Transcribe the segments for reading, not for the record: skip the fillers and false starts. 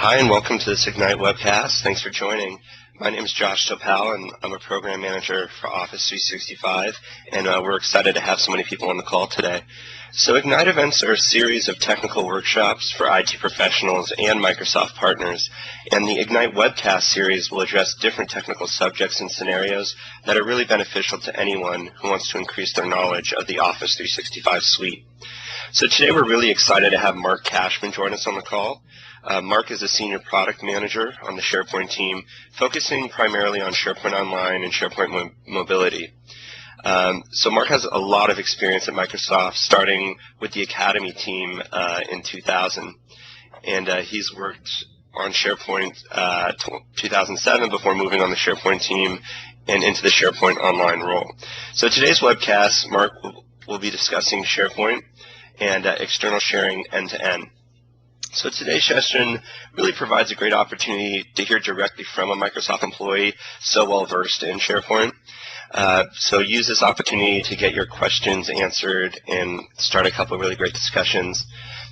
Hi, and welcome to this Ignite Webcast. Thanks for joining. My name is Josh Topal, and I'm a program manager for Office 365, and we're excited to have so many people on the call today. So Ignite events are a series of technical workshops for IT professionals and Microsoft partners, and the Ignite Webcast series will address different technical subjects and scenarios that are really beneficial to anyone who wants to increase their knowledge of the Office 365 suite. So today we're really excited to have Mark Kashman join us on the call. Mark is a senior product manager on the SharePoint team, focusing primarily on SharePoint Online and SharePoint Mobility. So Mark has a lot of experience at Microsoft, starting with the Academy team in 2000. And he's worked on SharePoint 2007 before moving on the SharePoint team and into the SharePoint Online role. So today's webcast, Mark will be discussing SharePoint and external sharing end-to-end. So today's session really provides a great opportunity to hear directly from a Microsoft employee so well versed in SharePoint. So use this opportunity to get your questions answered and start a couple of really great discussions.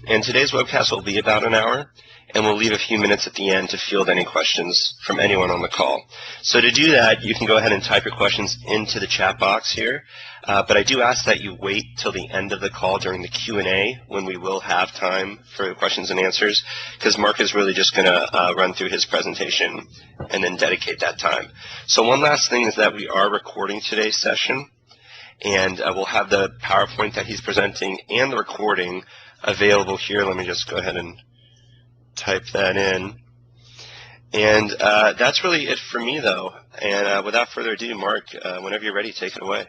And today's webcast will be about an hour, and we'll leave a few minutes at the end to field any questions from anyone on the call. So to do that, you can go ahead and type your questions into the chat box here. But I do ask that you wait till the end of the call during the Q&A when we will have time for questions and answers, because Mark is really just going to run through his presentation and then dedicate that time. So one last thing is that we are recording today's session, and we'll have the PowerPoint that he's presenting and the recording available here. Let me just go ahead and type that in. And that's really it for me, though. And without further ado, Mark, whenever you're ready, take it away.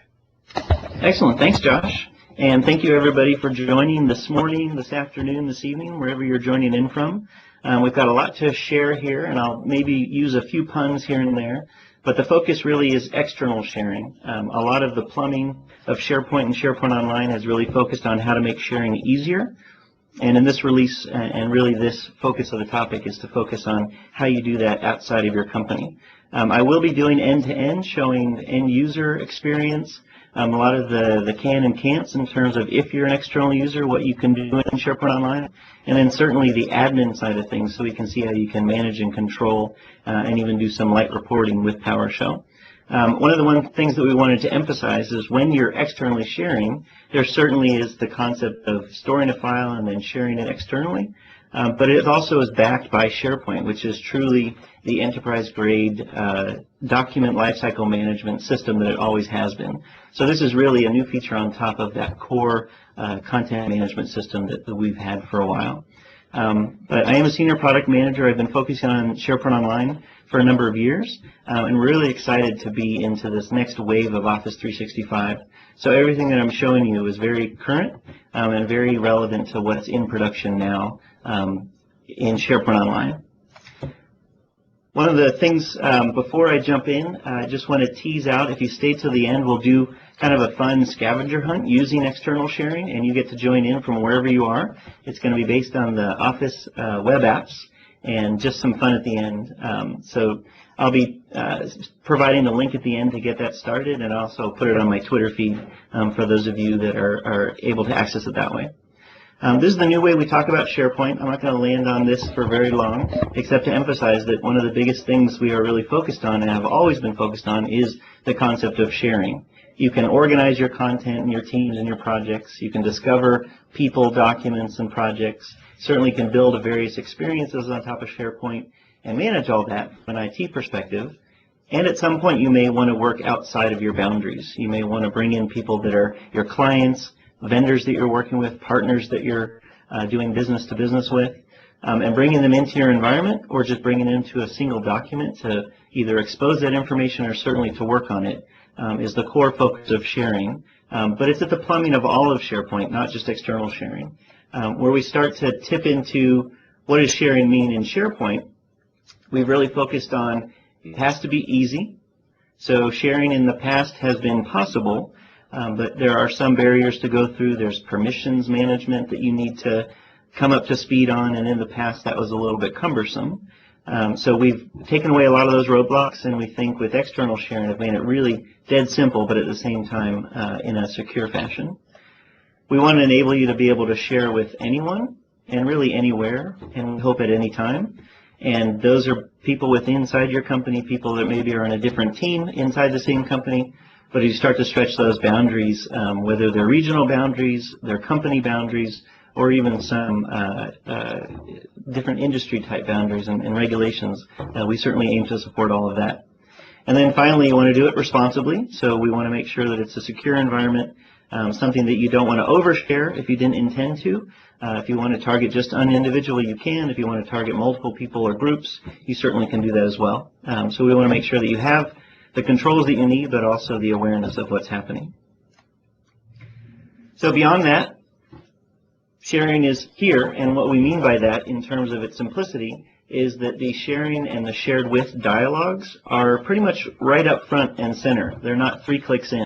Excellent. Thanks, Josh. And thank you, everybody, for joining this morning, this afternoon, this evening, wherever you're joining in from. We've got a lot to share here, and I'll maybe use a few puns here and there. But the focus really is external sharing. A lot of the plumbing of SharePoint and SharePoint Online has really focused on how to make sharing easier. And in this release, and really this focus of the topic is to focus on how you do that outside of your company. I will be doing end-to-end, showing end-user experience, a lot of the can and can'ts in terms of if you're an external user, what you can do in SharePoint Online, and then certainly the admin side of things so we can see how you can manage and control and even do some light reporting with PowerShell. One of the things that we wanted to emphasize is when you're externally sharing, there certainly is the concept of storing a file and then sharing it externally, but it also is backed by SharePoint, which is truly the enterprise-grade document lifecycle management system that it always has been. So this is really a new feature on top of that core content management system that we've had for a while. But I am a senior product manager. I've been focusing on SharePoint Online for a number of years, and really excited to be into this next wave of Office 365. So everything that I'm showing you is very current and very relevant to what's in production now in SharePoint Online. One of the things before I jump in, I just want to tease out, if you stay till the end, we'll do kind of a fun scavenger hunt using external sharing, and you get to join in from wherever you are. It's going to be based on the Office web apps, and just some fun at the end. So I'll be providing the link at the end to get that started, and also put it on my Twitter feed for those of you that are able to access it that way. This is the new way we talk about SharePoint. I'm not going to land on this for very long, except to emphasize that one of the biggest things we are really focused on and have always been focused on is the concept of sharing. You can organize your content and your teams and your projects. You can discover people, documents, and projects. Certainly can build various experiences on top of SharePoint and manage all that from an IT perspective. And at some point, you may want to work outside of your boundaries. You may want to bring in people that are your clients, vendors that you're working with, partners that you're doing business to business with, and bringing them into your environment, or just bringing them to a single document to either expose that information or certainly to work on it, is the core focus of sharing. But it's at the plumbing of all of SharePoint, not just external sharing. Where we start to tip into what does sharing mean in SharePoint, we've really focused on it has to be easy. So sharing in the past has been possible, but there are some barriers to go through. There's permissions management that you need to come up to speed on, and in the past that was a little bit cumbersome. So we've taken away a lot of those roadblocks, and we think with external sharing have made it really dead simple, but at the same time in a secure fashion. We want to enable you to be able to share with anyone and really anywhere, and we hope at any time. And those are people inside your company, people that maybe are on a different team inside the same company. But as you start to stretch those boundaries, whether they're regional boundaries, they're company boundaries, or even some different industry type boundaries and regulations, we certainly aim to support all of that. And then finally, you want to do it responsibly. So we want to make sure that it's a secure environment, something that you don't want to overshare if you didn't intend to. If you want to target just an individual, you can. If you want to target multiple people or groups, you certainly can do that as well. So we want to make sure that you have the controls that you need, but also the awareness of what's happening. So beyond that, sharing is here, and what we mean by that in terms of its simplicity is that the sharing and the shared with dialogues are pretty much right up front and center. They're not 3 clicks in.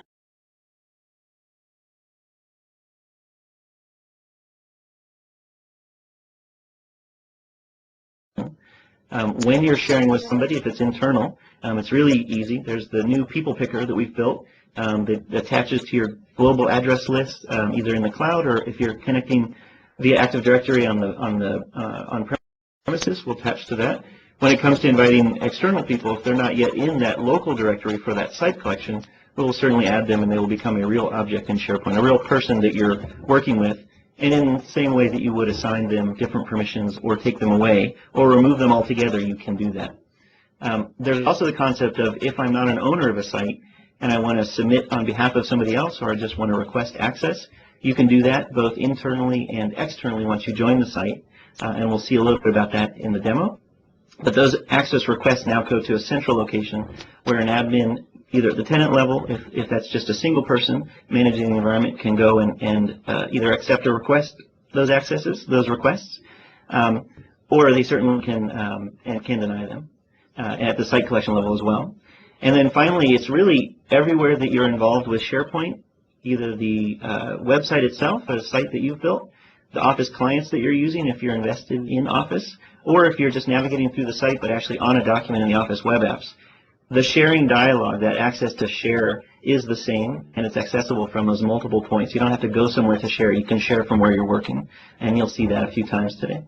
When you're sharing with somebody, if it's internal, it's really easy. There's the new people picker that we've built that attaches to your global address list, either in the cloud or if you're connecting via Active Directory on premises, we'll attach to that. When it comes to inviting external people, if they're not yet in that local directory for that site collection, we'll certainly add them and they will become a real object in SharePoint, a real person that you're working with. And in the same way that you would assign them different permissions or take them away or remove them altogether, you can do that. There's also the concept of if I'm not an owner of a site and I want to submit on behalf of somebody else or I just want to request access, you can do that both internally and externally once you join the site. And we'll see a little bit about that in the demo. But those access requests now go to a central location where an admin, either at the tenant level, if that's just a single person managing the environment, can go and either accept or request those requests, or they certainly can deny them at the site collection level as well. And then finally, it's really everywhere that you're involved with SharePoint, either the website itself, a site that you've built, the Office clients that you're using if you're invested in Office, or if you're just navigating through the site but actually on a document in the Office web apps. The sharing dialog, that access to share, is the same, and it's accessible from those multiple points. You don't have to go somewhere to share. You can share from where you're working, and you'll see that a few times today.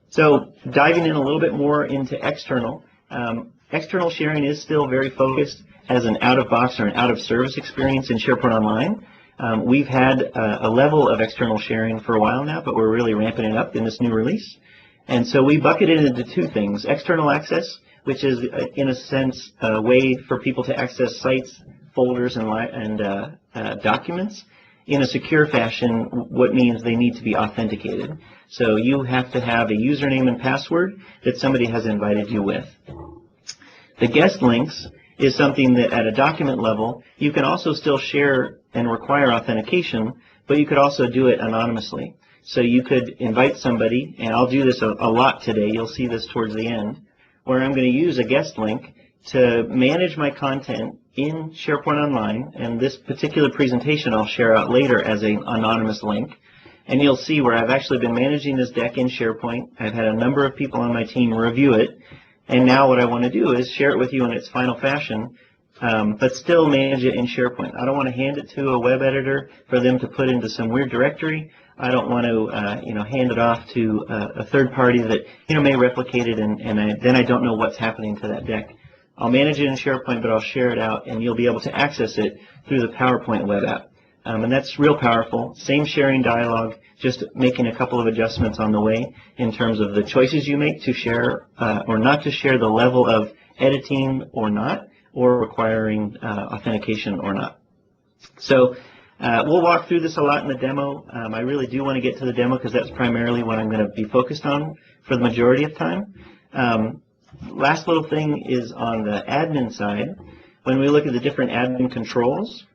So diving in a little bit more into external, external sharing is still very focused as an out-of-box or an out-of-service experience in SharePoint Online. We've had a level of external sharing for a while now, but we're really ramping it up in this new release. And so we bucket it into 2 things. External access, which is, in a sense, a way for people to access sites, folders, and documents in a secure fashion, what means they need to be authenticated. So you have to have a username and password that somebody has invited you with. The guest links is something that at a document level, you can also still share and require authentication, but you could also do it anonymously. So you could invite somebody, and I'll do this a lot today, you'll see this towards the end, where I'm going to use a guest link to manage my content in SharePoint Online, and this particular presentation I'll share out later as an anonymous link. And you'll see where I've actually been managing this deck in SharePoint. I've had a number of people on my team review it, and now what I want to do is share it with you in its final fashion, but still manage it in SharePoint. I don't want to hand it to a web editor for them to put into some weird directory. I don't want to, hand it off to a third party that, may replicate it, and then I don't know what's happening to that deck. I'll manage it in SharePoint, but I'll share it out, and you'll be able to access it through the PowerPoint web app. And that's real powerful. Same sharing dialogue, just making a couple of adjustments on the way in terms of the choices you make to share or not to share, the level of editing or not, or requiring authentication or not. So we'll walk through this a lot in the demo. I really do want to get to the demo because that's primarily what I'm going to be focused on for the majority of time. Last little thing is on the admin side. When we look at the different admin controls,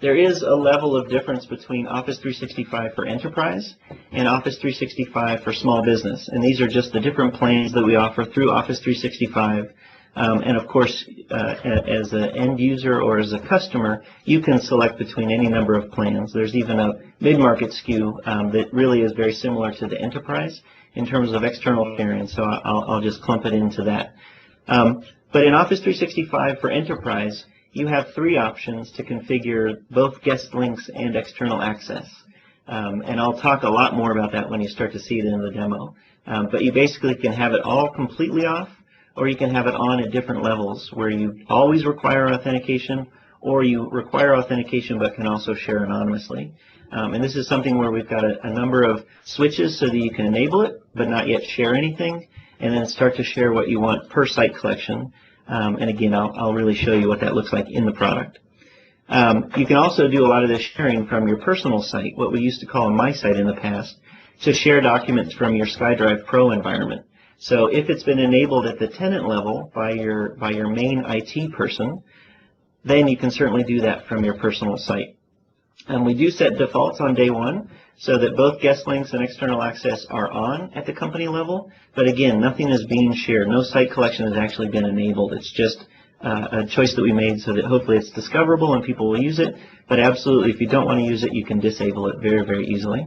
there is a level of difference between Office 365 for Enterprise and Office 365 for Small Business. And these are just the different plans that we offer through Office 365. And of course, as an end user or as a customer, you can select between any number of plans. There's even a mid-market SKU that really is very similar to the Enterprise in terms of external sharing, so I'll just clump it into that. But in Office 365 for Enterprise, you have 3 options to configure both guest links and external access. And I'll talk a lot more about that when you start to see it in the demo. But you basically can have it all completely off, or you can have it on at different levels where you always require authentication, or you require authentication but can also share anonymously. And this is something where we've got a number of switches so that you can enable it but not yet share anything, and then start to share what you want per site collection. And again, I'll really show you what that looks like in the product. You can also do a lot of this sharing from your personal site, what we used to call my site in the past, to share documents from your SkyDrive Pro environment. So if it's been enabled at the tenant level by your main IT person, then you can certainly do that from your personal site. And we do set defaults on day one so that both guest links and external access are on at the company level. But again, nothing is being shared. No site collection has actually been enabled. It's just a choice that we made so that hopefully it's discoverable and people will use it. But absolutely, if you don't want to use it, you can disable it very, very easily.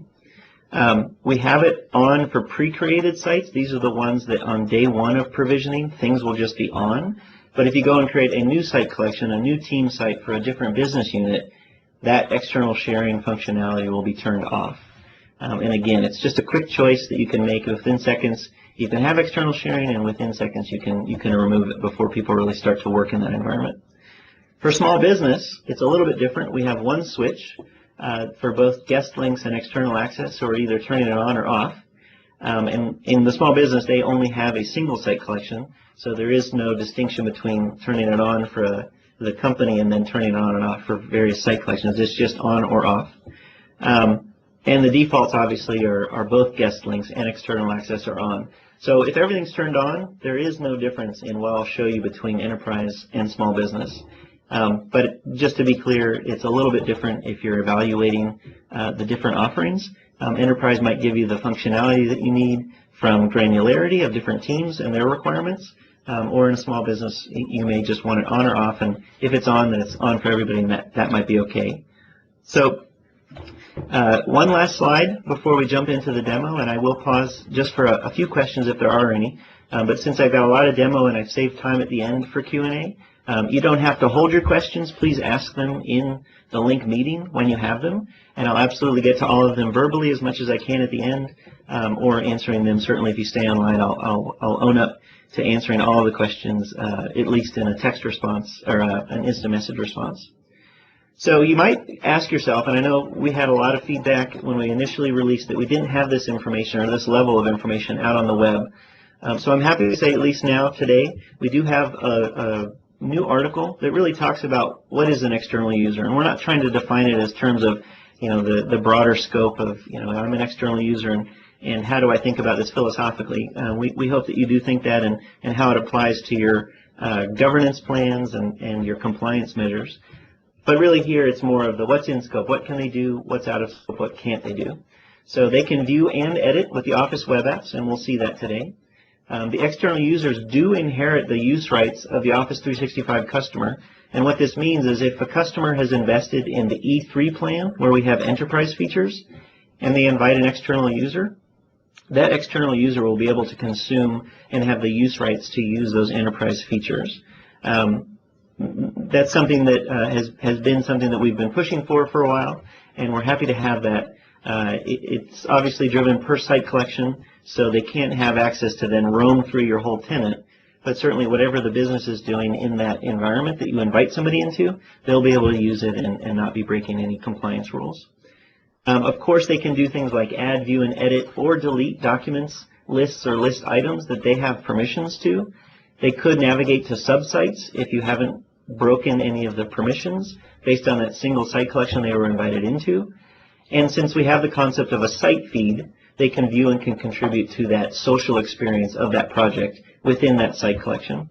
We have it on for pre-created sites. These are the ones that on day one of provisioning, things will just be on. But if you go and create a new site collection, a new team site for a different business unit, that external sharing functionality will be turned off. And again, it's just a quick choice that you can make within seconds. You can have external sharing, and within seconds you can remove it before people really start to work in that environment. For small business, it's a little bit different. We have one switch for both guest links and external access, so we're either turning it on or off. And in the small business, they only have a single site collection, so there is no distinction between turning it on for the company and then turning it on and off for various site collections. It's just on or off. And the defaults obviously are both guest links and external access are on. So if everything's turned on, there is no difference in what I'll show you between enterprise and small business. But just to be clear, it's a little bit different if you're evaluating the different offerings. Enterprise might give you the functionality that you need from granularity of different teams and their requirements. Or in a small business, you may just want it on or off, and if it's on, then it's on for everybody, and that might be okay. So one last slide before we jump into the demo, and I will pause just for a few questions if there are any. But since I've got a lot of demo and I've saved time at the end for Q&A, you don't have to hold your questions. Please ask them in the link meeting when you have them, and I'll absolutely get to all of them verbally as much as I can at the end, or answering them. Certainly if you stay online, I'll own up to answering all of the questions, at least in a text response or an instant message response. So you might ask yourself, and I know we had a lot of feedback when we initially released that we didn't have this information or this level of information out on the web. So I'm happy to say, at least now today, we do have a new article that really talks about what is an external user, and we're not trying to define it as terms of the broader scope of I'm an external user and how do I think about this philosophically. We hope that you do think that and how it applies to your governance plans and your compliance measures. But really here it's more of the what's in scope, what can they do, what's out of scope, what can't they do. So they can view and edit with the Office web apps, and we'll see that today. The external users do inherit the use rights of the Office 365 customer, and what this means is if a customer has invested in the E3 plan where we have enterprise features and they invite an external user, that external user will be able to consume and have the use rights to use those enterprise features. That's something that has been something that we've been pushing for a while, and we're happy to have that. It's obviously driven per site collection, so they can't have access to then roam through your whole tenant, but certainly whatever the business is doing in that environment that you invite somebody into, they'll be able to use it and not be breaking any compliance rules. Of course, they can do things like add, view, and edit or delete documents, lists, or list items that they have permissions to. They could navigate to subsites if you haven't broken any of the permissions based on that single site collection they were invited into. And since we have the concept of a site feed, they can view and can contribute to that social experience of that project within that site collection.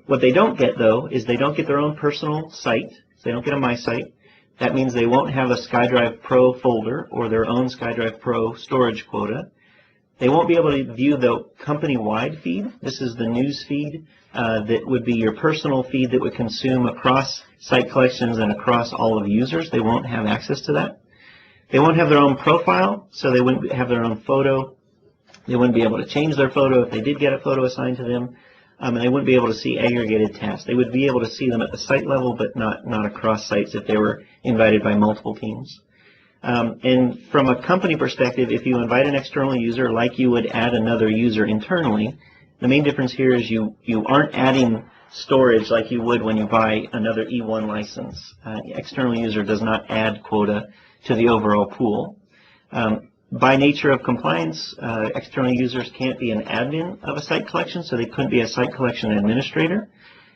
What they don't get, though, is they don't get their own personal site. So they don't get a My Site. That means they won't have a SkyDrive Pro folder or their own SkyDrive Pro storage quota. They won't be able to view the company-wide feed. This is the news feed that would be your personal feed that would consume across site collections and across all of the users. They won't have access to that. They won't have their own profile, so they wouldn't have their own photo. They wouldn't be able to change their photo if they did get a photo assigned to them. And they wouldn't be able to see aggregated tasks. They would be able to see them at the site level, but not across sites if they were invited by multiple teams. And from a company perspective, if you invite an external user like you would add another user internally, the main difference here is you aren't adding storage like you would when you buy another E1 license. The external user does not add quota to the overall pool. By nature of compliance, external users can't be an admin of a site collection, so they couldn't be a site collection administrator.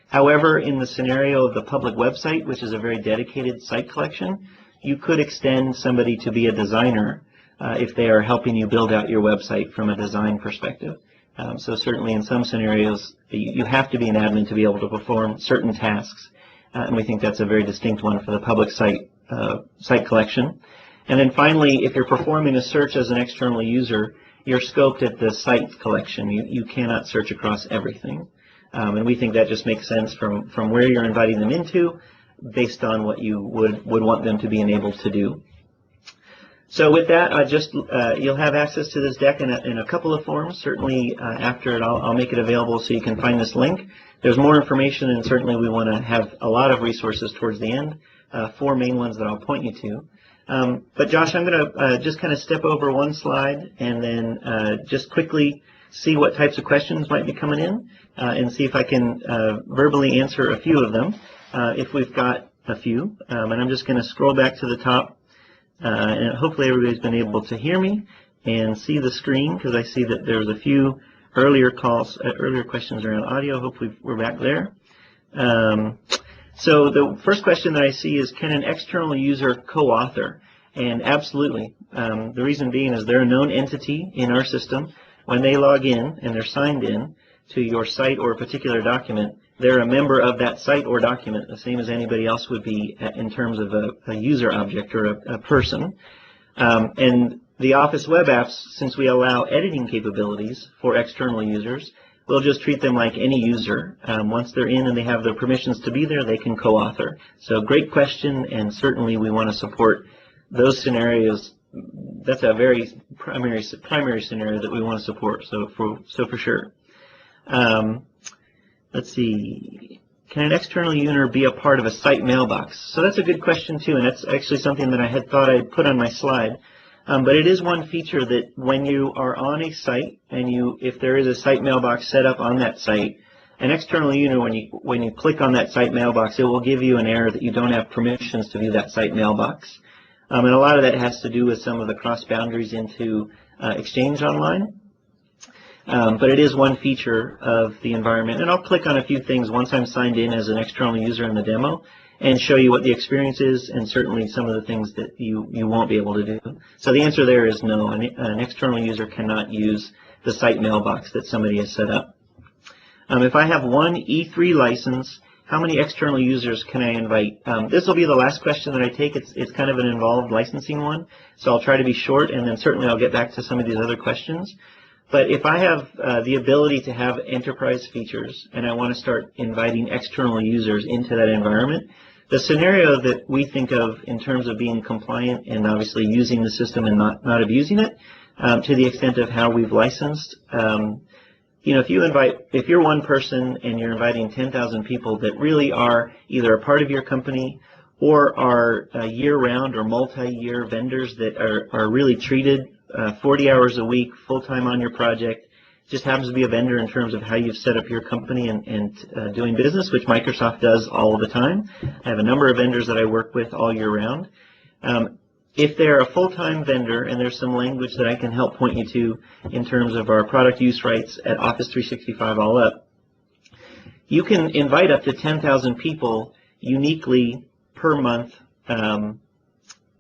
However, in the scenario of the public website, which is a very dedicated site collection, you could extend somebody to be a designer if they are helping you build out your website from a design perspective. So certainly in some scenarios, you have to be an admin to be able to perform certain tasks, and we think that's a very distinct one for the public site collection. And then finally, if you're performing a search as an external user, you're scoped at the site collection. You cannot search across everything. And we think that just makes sense from where you're inviting them into, based on what you would want them to be enabled to do. So with that, you'll have access to this deck in a couple of forms. Certainly after it, I'll make it available so you can find this link. There's more information, and certainly we want to have a lot of resources towards the end, 4 main ones that I'll point you to. But Josh, I'm going to just kind of step over one slide and then just quickly see what types of questions might be coming in and see if I can verbally answer a few of them, if we've got a few. And I'm just going to scroll back to the top, and hopefully everybody's been able to hear me and see the screen, because I see that there's a few earlier questions around audio. Hopefully we're back there. So the first question that I see is, can an external user co-author? And absolutely. The reason being is they're a known entity in our system. When they log in and they're signed in to your site or a particular document, they're a member of that site or document, the same as anybody else would be in terms of a user object or a person. And the Office web apps, since we allow editing capabilities for external users, we'll just treat them like any user. Once they're in and they have the permissions to be there, they can co-author. So great question, and certainly we want to support those scenarios. That's a very primary scenario that we want to support, so for sure. Let's see. Can an external user be a part of a site mailbox? So that's a good question too, and that's actually something that I had thought I'd put on my slide. But it is one feature that when you are on a site and if there is a site mailbox set up on that site, an external user, when you click on that site mailbox, it will give you an error that you don't have permissions to view that site mailbox. And a lot of that has to do with some of the cross boundaries into Exchange Online. But it is one feature of the environment. And I'll click on a few things once I'm signed in as an external user in the demo and show you what the experience is, and certainly some of the things that you won't be able to do. So the answer there is no. An external user cannot use the site mailbox that somebody has set up. If I have one E3 license, how many external users can I invite? This will be the last question that I take. It's kind of an involved licensing one, so I'll try to be short, and then certainly I'll get back to some of these other questions. But if I have the ability to have enterprise features and I want to start inviting external users into that environment, the scenario that we think of in terms of being compliant and obviously using the system and not abusing it, to the extent of how we've licensed, if you're one person and you're inviting 10,000 people that really are either a part of your company or are year-round or multi-year vendors that are really treated 40 hours a week, full-time on your project, just happens to be a vendor in terms of how you've set up your company and doing business, which Microsoft does all the time. I have a number of vendors that I work with all year round. If they're a full-time vendor, and there's some language that I can help point you to in terms of our product use rights at Office 365 All Up, you can invite up to 10,000 people uniquely per month, and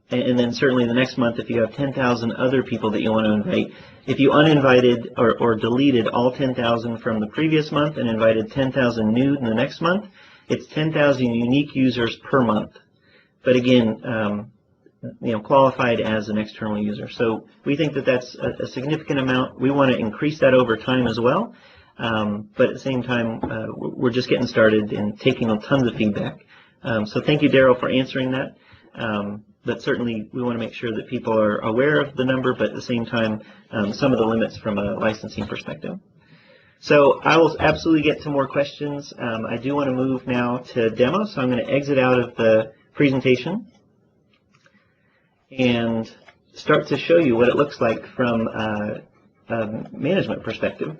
then certainly the next month if you have 10,000 other people that you want to invite. If you uninvited or deleted all 10,000 from the previous month and invited 10,000 new in the next month, it's 10,000 unique users per month. But again, qualified as an external user. So we think that that's a significant amount. We want to increase that over time as well. But at the same time, we're just getting started and taking tons of feedback. So thank you, Daryl, for answering that. But certainly we want to make sure that people are aware of the number, but at the same time, some of the limits from a licensing perspective. So I will absolutely get to more questions. I do want to move now to demo, so I'm going to exit out of the presentation. and start to show you what it looks like from a management perspective.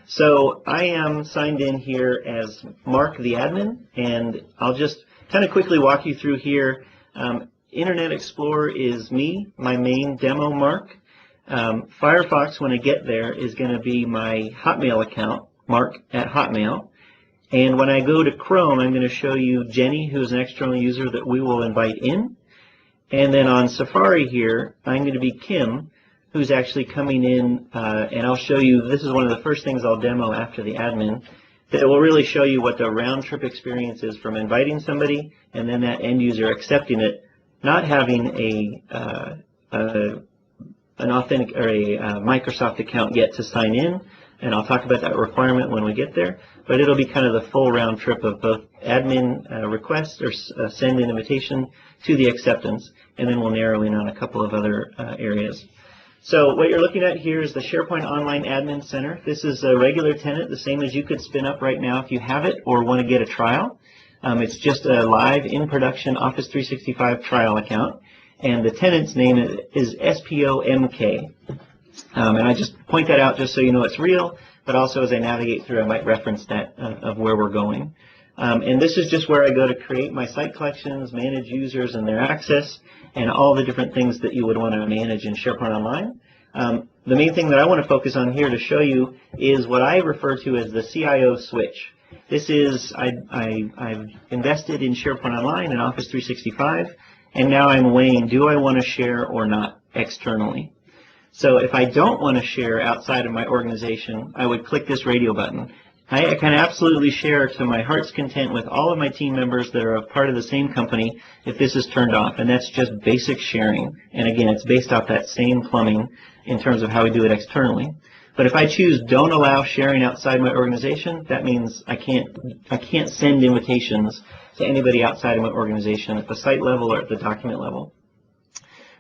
So I am signed in here as Mark the admin, and I'll just kind of quickly walk you through here. Internet Explorer is me, my main demo Mark. Firefox, when I get there, is going to be my Hotmail account, Mark at Hotmail. And when I go to Chrome, I'm going to show you Jenny, who's an external user that we will invite in. And then on Safari here, I'm going to be Kim, who's actually coming in, and I'll show you, this is one of the first things I'll demo after the admin, that will really show you what the round-trip experience is from inviting somebody and then that end user accepting it, not having an authentic or a Microsoft account yet to sign in, and I'll talk about that requirement when we get there, but it'll be kind of the full round trip of both admin request or send an invitation to the acceptance, and then we'll narrow in on a couple of other areas. So what you're looking at here is the SharePoint Online Admin Center. This is a regular tenant, the same as you could spin up right now if you have it or want to get a trial. It's just a live in production Office 365 trial account, and the tenant's name is SPOMK. And I just point that out just so you know it's real, but also as I navigate through I might reference that of where we're going. And this is just where I go to create my site collections, manage users and their access, and all the different things that you would want to manage in SharePoint Online. The main thing that I want to focus on here to show you is what I refer to as the CIO switch. This is, I've invested in SharePoint Online and Office 365, and now I'm weighing, do I want to share or not externally? So if I don't want to share outside of my organization, I would click this radio button. I can absolutely share to my heart's content with all of my team members that are a part of the same company if this is turned off, and that's just basic sharing. And again, it's based off that same plumbing in terms of how we do it externally. But if I choose don't allow sharing outside my organization, that means I can't send invitations to anybody outside of my organization at the site level or at the document level.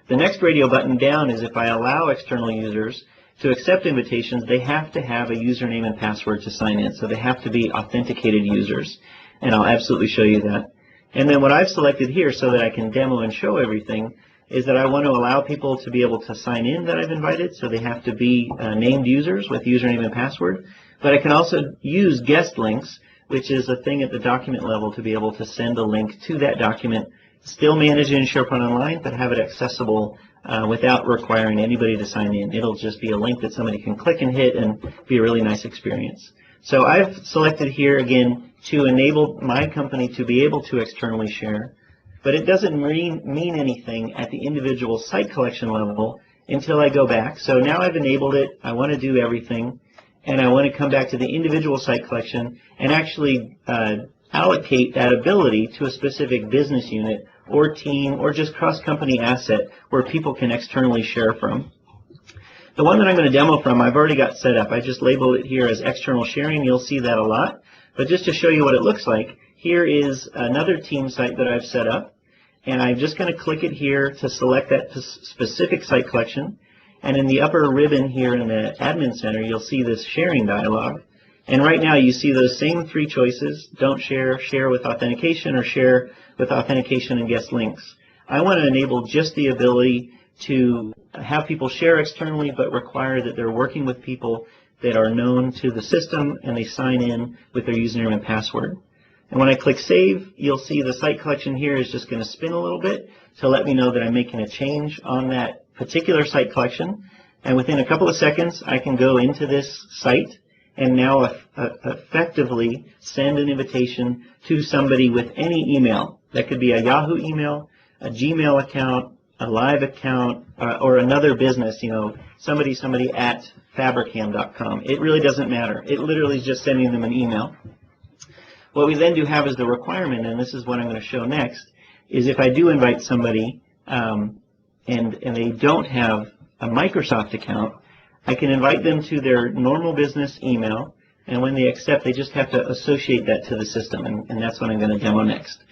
The next radio button down is if I allow external users to accept invitations, they have to have a username and password to sign in. So they have to be authenticated users. And I'll absolutely show you that. And then what I've selected here so that I can demo and show everything is that I want to allow people to be able to sign in that I've invited. So they have to be named users with username and password. But I can also use guest links, which is a thing at the document level to be able to send a link to that document, still manage it in SharePoint Online, but have it accessible without requiring anybody to sign in. It'll just be a link that somebody can click and hit and be a really nice experience. So I've selected here again to enable my company to be able to externally share, but it doesn't mean anything at the individual site collection level until I go back. So now I've enabled it, I want to do everything, and I want to come back to the individual site collection and actually allocate that ability to a specific business unit or team or just cross-company asset where people can externally share from. The one that I'm going to demo from, I've already got set up. I just labeled it here as external sharing. You'll see that a lot. But just to show you what it looks like, here is another team site that I've set up. And I'm just going to click it here to select that specific site collection. And in the upper ribbon here in the admin center, you'll see this sharing dialog. And right now you see those same three choices: don't share, share with authentication, or share with authentication and guest links. I want to enable just the ability to have people share externally, but require that they're working with people that are known to the system and they sign in with their username and password. And when I click Save, you'll see the site collection here is just going to spin a little bit to let me know that I'm making a change on that particular site collection. And within a couple of seconds, I can go into this site and now effectively send an invitation to somebody with any email. That could be a Yahoo email, a Gmail account, a live account, or another business, somebody at fabricam.com. It really doesn't matter. It literally is just sending them an email. What we then do have is the requirement, and this is what I'm going to show next, is if I do invite somebody and they don't have a Microsoft account, I can invite them to their normal business email, and when they accept, they just have to associate that to the system, and that's what I'm going to demo next.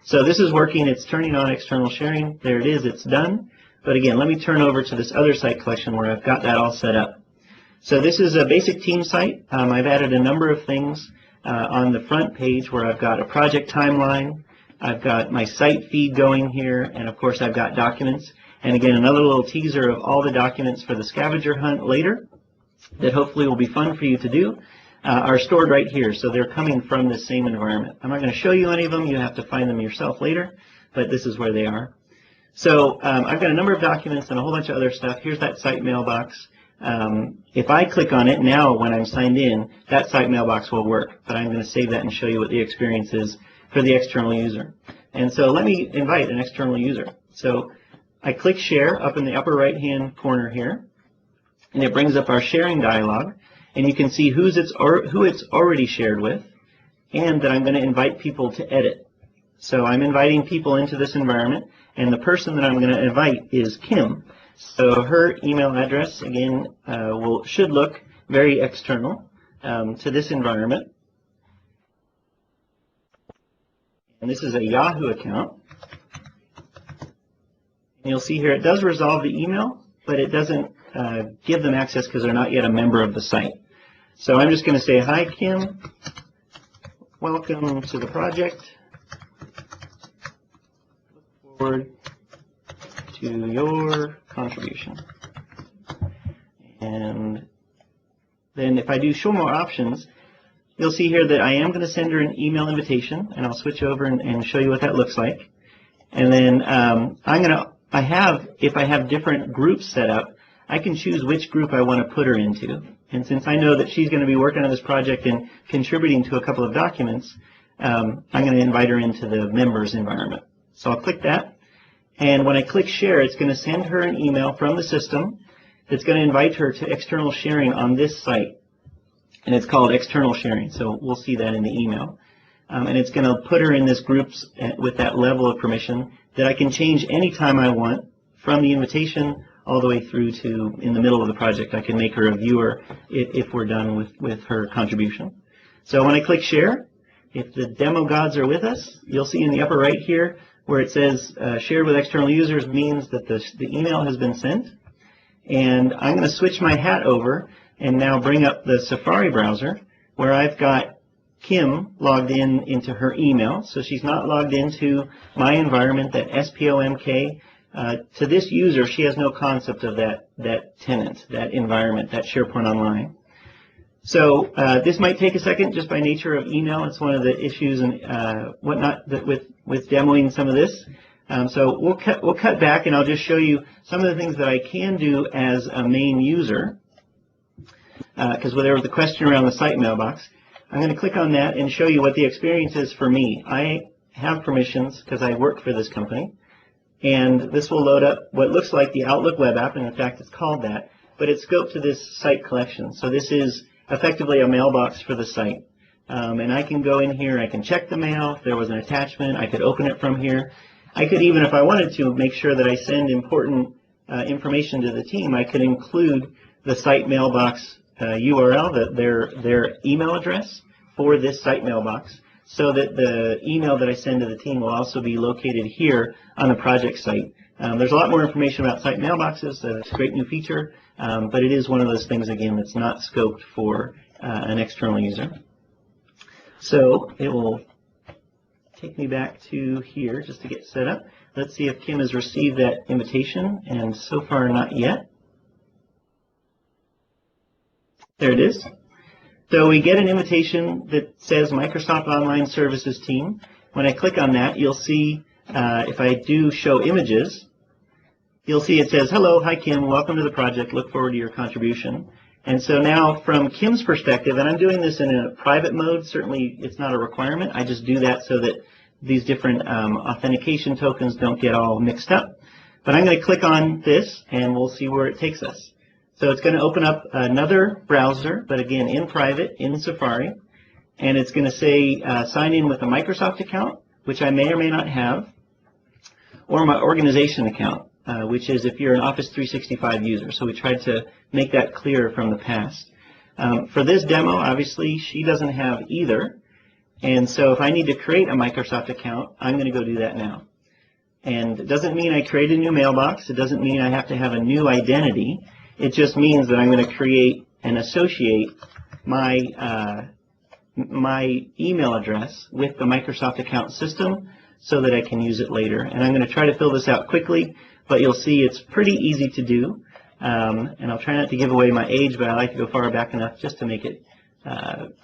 So this is working. It's turning on external sharing. There it is. It's done. But again, let me turn over to this other site collection where I've got that all set up. So this is a basic team site. I've added a number of things on the front page where I've got a project timeline. I've got my site feed going here, and of course I've got documents. And again, another little teaser of all the documents for the scavenger hunt later that hopefully will be fun for you to do are stored right here. So they're coming from the same environment. I'm not going to show you any of them. You have to find them yourself later, but this is where they are. So I've got a number of documents and a whole bunch of other stuff. Here's that site mailbox. If I click on it now when I'm signed in, that site mailbox will work, but I'm going to save that and show you what the experience is for the external user. And so let me invite an external user. So I click share up in the upper right hand corner here, and it brings up our sharing dialog, and you can see who it's already shared with, and that I'm going to invite people to edit. So I'm inviting people into this environment, and the person that I'm going to invite is Kim. So her email address, again, should look very external to this environment. And this is a Yahoo account. And you'll see here it does resolve the email, but it doesn't give them access because they're not yet a member of the site. So I'm just going to say, hi, Kim. Welcome to the project. Look forward to your contribution. And then if I do show more options, you'll see here that I am going to send her an email invitation, and I'll switch over and show you what that looks like. And then if I have different groups set up, I can choose which group I want to put her into. And since I know that she's going to be working on this project and contributing to a couple of documents, I'm going to invite her into the members environment. So I'll click that. And when I click share, it's going to send her an email from the system that's going to invite her to external sharing on this site. And it's called external sharing, so we'll see that in the email. And it's going to put her in this groups with that level of permission that I can change anytime I want from the invitation all the way through to in the middle of the project. I can make her a viewer if we're done with her contribution. So when I click share, if the demo gods are with us, you'll see in the upper right here where it says shared with external users means that the email has been sent. And I'm going to switch my hat over and now bring up the Safari browser where I've got Kim logged into her email. So she's not logged into my environment, that SPOMK. To this user, she has no concept of that tenant, that environment, that SharePoint Online. So this might take a second just by nature of email. It's one of the issues and whatnot that with demoing some of this. So we'll cut back and I'll just show you some of the things that I can do as a main user. Because there was the question around the site mailbox. I'm going to click on that and show you what the experience is for me. I have permissions because I work for this company. And this will load up what looks like the Outlook web app, and in fact it's called that, but it's scoped to this site collection. So this is effectively a mailbox for the site. And I can go in here, I can check the mail. If there was an attachment, I could open it from here. I could even, if I wanted to, make sure that I send important information to the team. I could include the site mailbox URL, their email address for this site mailbox, so that the email that I send to the team will also be located here on the project site. There's a lot more information about site mailboxes. It's a great new feature, but it is one of those things, again, that's not scoped for an external user. So it will take me back to here just to get set up. Let's see if Kim has received that invitation, and so far not yet. There it is. So we get an invitation that says Microsoft Online Services Team. When I click on that, you'll see if I do show images, you'll see it says, hello, hi Kim, welcome to the project, look forward to your contribution. And so now from Kim's perspective, and I'm doing this in a private mode, certainly it's not a requirement, I just do that so that these different authentication tokens don't get all mixed up. But I'm going to click on this and we'll see where it takes us. So it's going to open up another browser, but again in private, in Safari, and it's going to say sign in with a Microsoft account, which I may or may not have, or my organization account, which is if you're an Office 365 user. So we tried to make that clear from the past. For this demo, obviously, she doesn't have either, and so if I need to create a Microsoft account, I'm going to go do that now. And it doesn't mean I create a new mailbox. It doesn't mean I have to have a new identity. It just means that I'm going to create and associate my my email address with the Microsoft account system so that I can use it later. And I'm going to try to fill this out quickly but you'll see it's pretty easy to do. And I'll try not to give away my age, but I like to go far back enough just to make it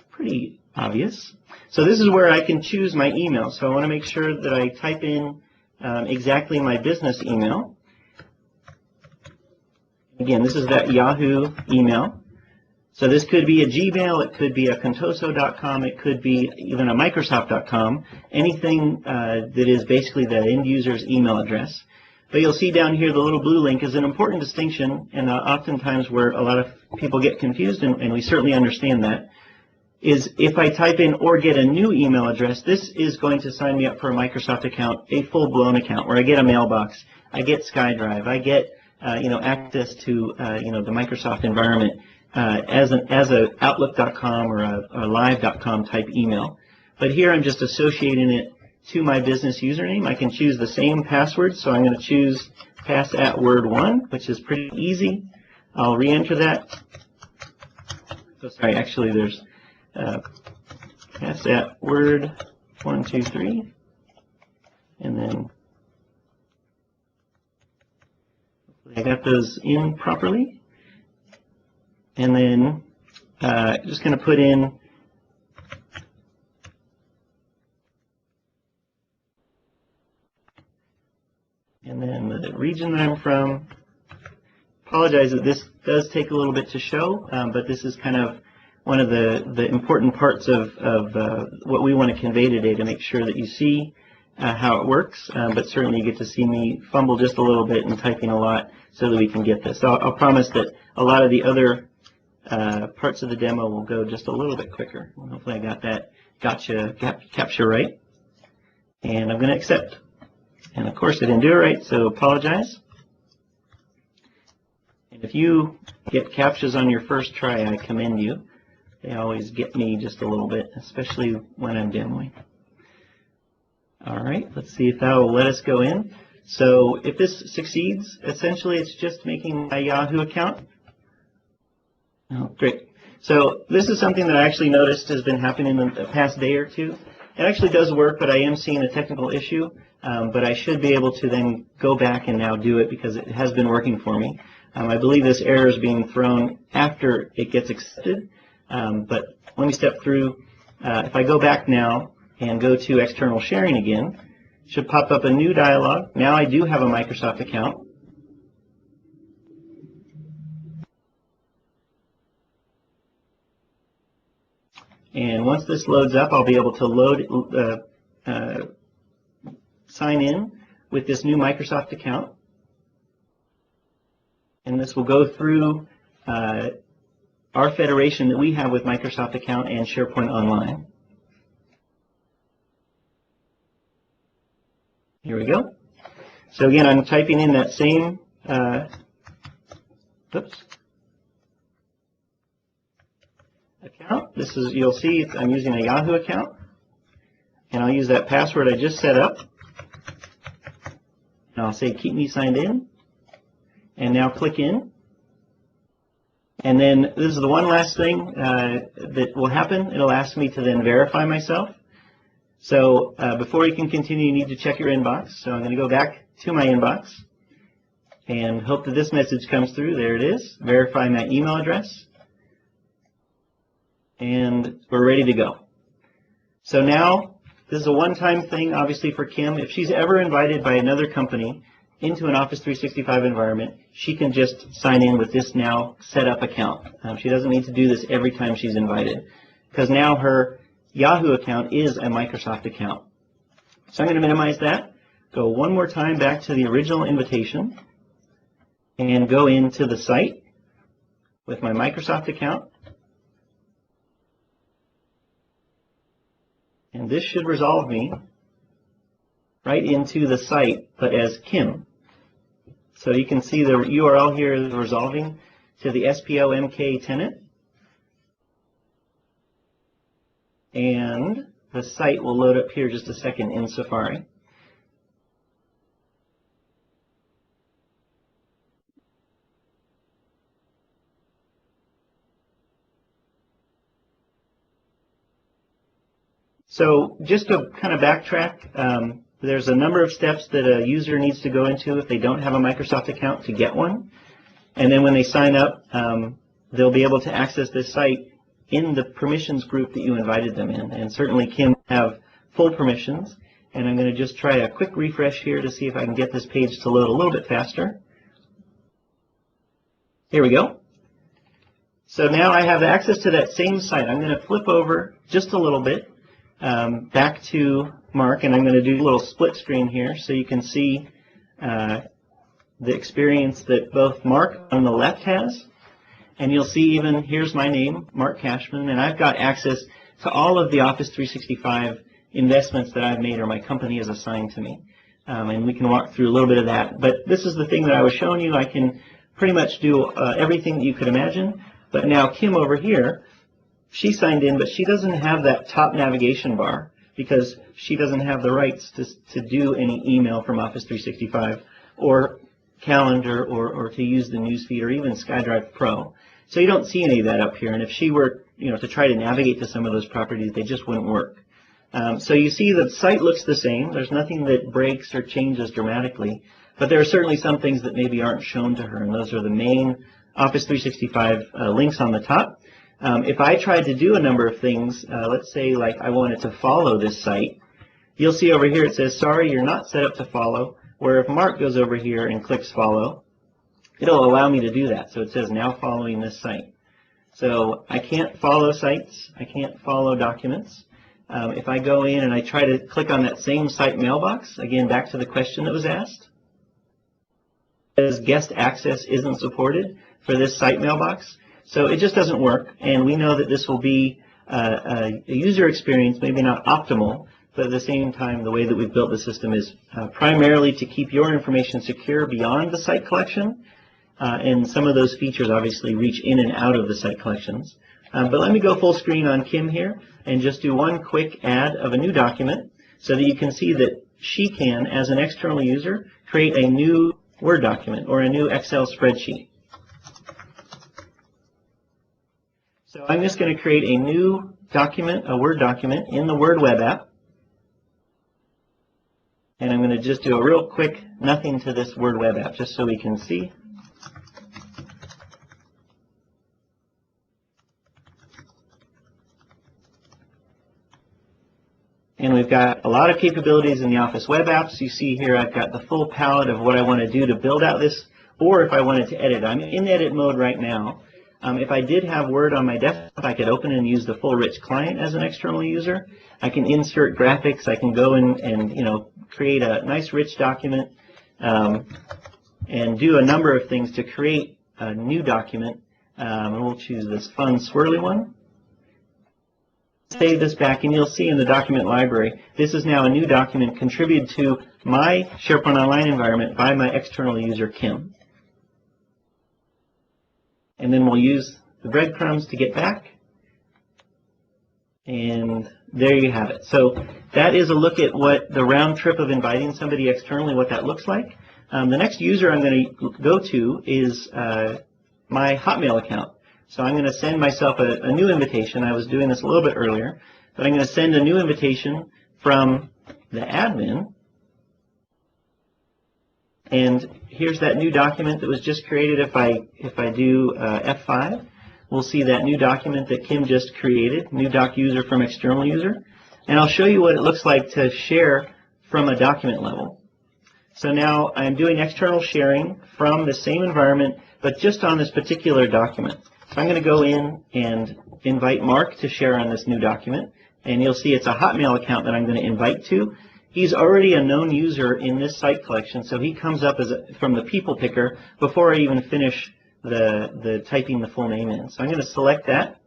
pretty obvious. So this is where I can choose my email. So I want to make sure that I type in exactly my business email. Again, this is that Yahoo email. So this could be a Gmail, it could be a contoso.com, it could be even a Microsoft.com, anything that is basically the end user's email address. But you'll see down here the little blue link is an important distinction, and oftentimes where a lot of people get confused, and we certainly understand that, is if I type in or get a new email address, this is going to sign me up for a Microsoft account, a full-blown account, where I get a mailbox, I get SkyDrive, I get access to the Microsoft environment as a Outlook.com or a Live.com type email. But here I'm just associating it to my business username. I can choose the same password, so I'm going to choose pass@word1, which is pretty easy. I'll re-enter that. So sorry, actually there's pass@word123, and then I got those in properly. And then just going to put in and then the region that I'm from. Apologize that this does take a little bit to show, but this is kind of one of the important parts of what we want to convey today, to make sure that you see how it works, but certainly you get to see me fumble just a little bit and typing a lot so that we can get this. So I'll promise that a lot of the other parts of the demo will go just a little bit quicker. Hopefully I got that capture right. And I'm going to accept. And of course I didn't do it right, so apologize. And if you get captchas on your first try, I commend you. They always get me just a little bit, especially when I'm demoing. All right, let's see if that will let us go in. So if this succeeds, essentially it's just making my Yahoo account. Oh, great. So this is something that I actually noticed has been happening in the past day or two. It actually does work, but I am seeing a technical issue. But I should be able to then go back and now do it because it has been working for me. I believe this error is being thrown after it gets accepted. But let me step through. If I go back now and go to external sharing again, it should pop up a new dialog. Now I do have a Microsoft account. And once this loads up, I'll be able to sign in with this new Microsoft account. And this will go through our federation that we have with Microsoft account and SharePoint Online. Here we go. So again, I'm typing in that same, account. This is, you'll see I'm using a Yahoo account, and I'll use that password I just set up, and I'll say keep me signed in, and now click in. And then this is the one last thing that will happen. It'll ask me to then verify myself. So before you can continue, you need to check your inbox. So I'm going to go back to my inbox and hope that this message comes through. There it is. Verify my email address. And we're ready to go. So now, this is a one-time thing, obviously, for Kim. If she's ever invited by another company into an Office 365 environment, she can just sign in with this now set up account. She doesn't need to do this every time she's invited, because now her Yahoo account is a Microsoft account. So I'm going to minimize that, go one more time back to the original invitation, and go into the site with my Microsoft account. And this should resolve me right into the site, but as Kim. So you can see the URL here is resolving to the SPOMK tenant. And the site will load up here just a second in Safari. So just to kind of backtrack, there's a number of steps that a user needs to go into if they don't have a Microsoft account to get one. And then when they sign up, they'll be able to access this site in the permissions group that you invited them in. And certainly Kim will have full permissions. And I'm going to just try a quick refresh here to see if I can get this page to load a little bit faster. Here we go. So now I have access to that same site. I'm going to flip over just a little bit back to Mark, and I'm going to do a little split screen here so you can see the experience that both Mark on the left has, and you'll see even here's my name, Mark Kashman, and I've got access to all of the Office 365 investments that I've made or my company has assigned to me. And we can walk through a little bit of that. But this is the thing that I was showing you. I can pretty much do everything that you could imagine. But now Kim over here, she signed in, but she doesn't have that top navigation bar because she doesn't have the rights to do any email from Office 365 or Calendar or to use the newsfeed or even SkyDrive Pro. So you don't see any of that up here. And if she were to try to navigate to some of those properties, they just wouldn't work. So you see the site looks the same. There's nothing that breaks or changes dramatically. But there are certainly some things that maybe aren't shown to her, and those are the main Office 365 links on the top. If I tried to do a number of things, let's say like I wanted to follow this site, you'll see over here it says, sorry, you're not set up to follow, where if Mark goes over here and clicks follow, it'll allow me to do that. So it says now following this site. So I can't follow sites. I can't follow documents. If I go in and I try to click on that same site mailbox, again, back to the question that was asked, it says guest access isn't supported for this site mailbox. So it just doesn't work, and we know that this will be a user experience, maybe not optimal, but at the same time, the way that we've built the system is primarily to keep your information secure beyond the site collection, and some of those features obviously reach in and out of the site collections. But let me go full screen on Kim here and just do one quick add of a new document so that you can see that she can, as an external user, create a new Word document or a new Excel spreadsheet. So I'm just going to create a new document, a Word document, in the Word web app. And I'm going to just do a real quick nothing to this Word web app just so we can see. And we've got a lot of capabilities in the Office web apps. You see here I've got the full palette of what I want to do to build out this, or if I wanted to edit. I'm in edit mode right now. If I did have Word on my desktop, I could open and use the full rich client as an external user. I can insert graphics. I can go in and create a nice rich document and do a number of things to create a new document. And we'll choose this fun swirly one. Save this back, and you'll see in the document library, this is now a new document contributed to my SharePoint Online environment by my external user, Kim. And then we'll use the breadcrumbs to get back. And there you have it. So that is a look at what the round trip of inviting somebody externally, what that looks like. The next user I'm going to go to is my Hotmail account. So I'm going to send myself a new invitation. I was doing this a little bit earlier, but I'm going to send a new invitation from the admin. And here's that new document that was just created. If I do F5, we'll see that new document that Kim just created, new doc user from external user. And I'll show you what it looks like to share from a document level. So now I'm doing external sharing from the same environment, but just on this particular document. So I'm going to go in and invite Mark to share on this new document. And you'll see it's a Hotmail account that I'm going to invite to. He's already a known user in this site collection, so he comes up as from the people picker before I even finish the typing the full name in. So I'm going to select that.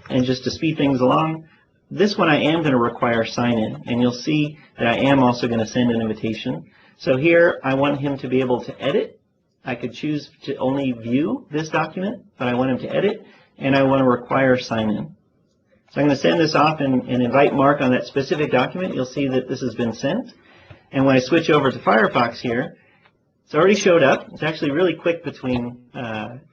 And just to speed things along, this one I am going to require sign-in. And you'll see that I am also going to send an invitation. So here I want him to be able to edit. I could choose to only view this document, but I want him to edit, and I want to require sign-in. So I'm going to send this off and invite Mark on that specific document. You'll see that this has been sent. And when I switch over to Firefox here, it's already showed up. It's actually really quick between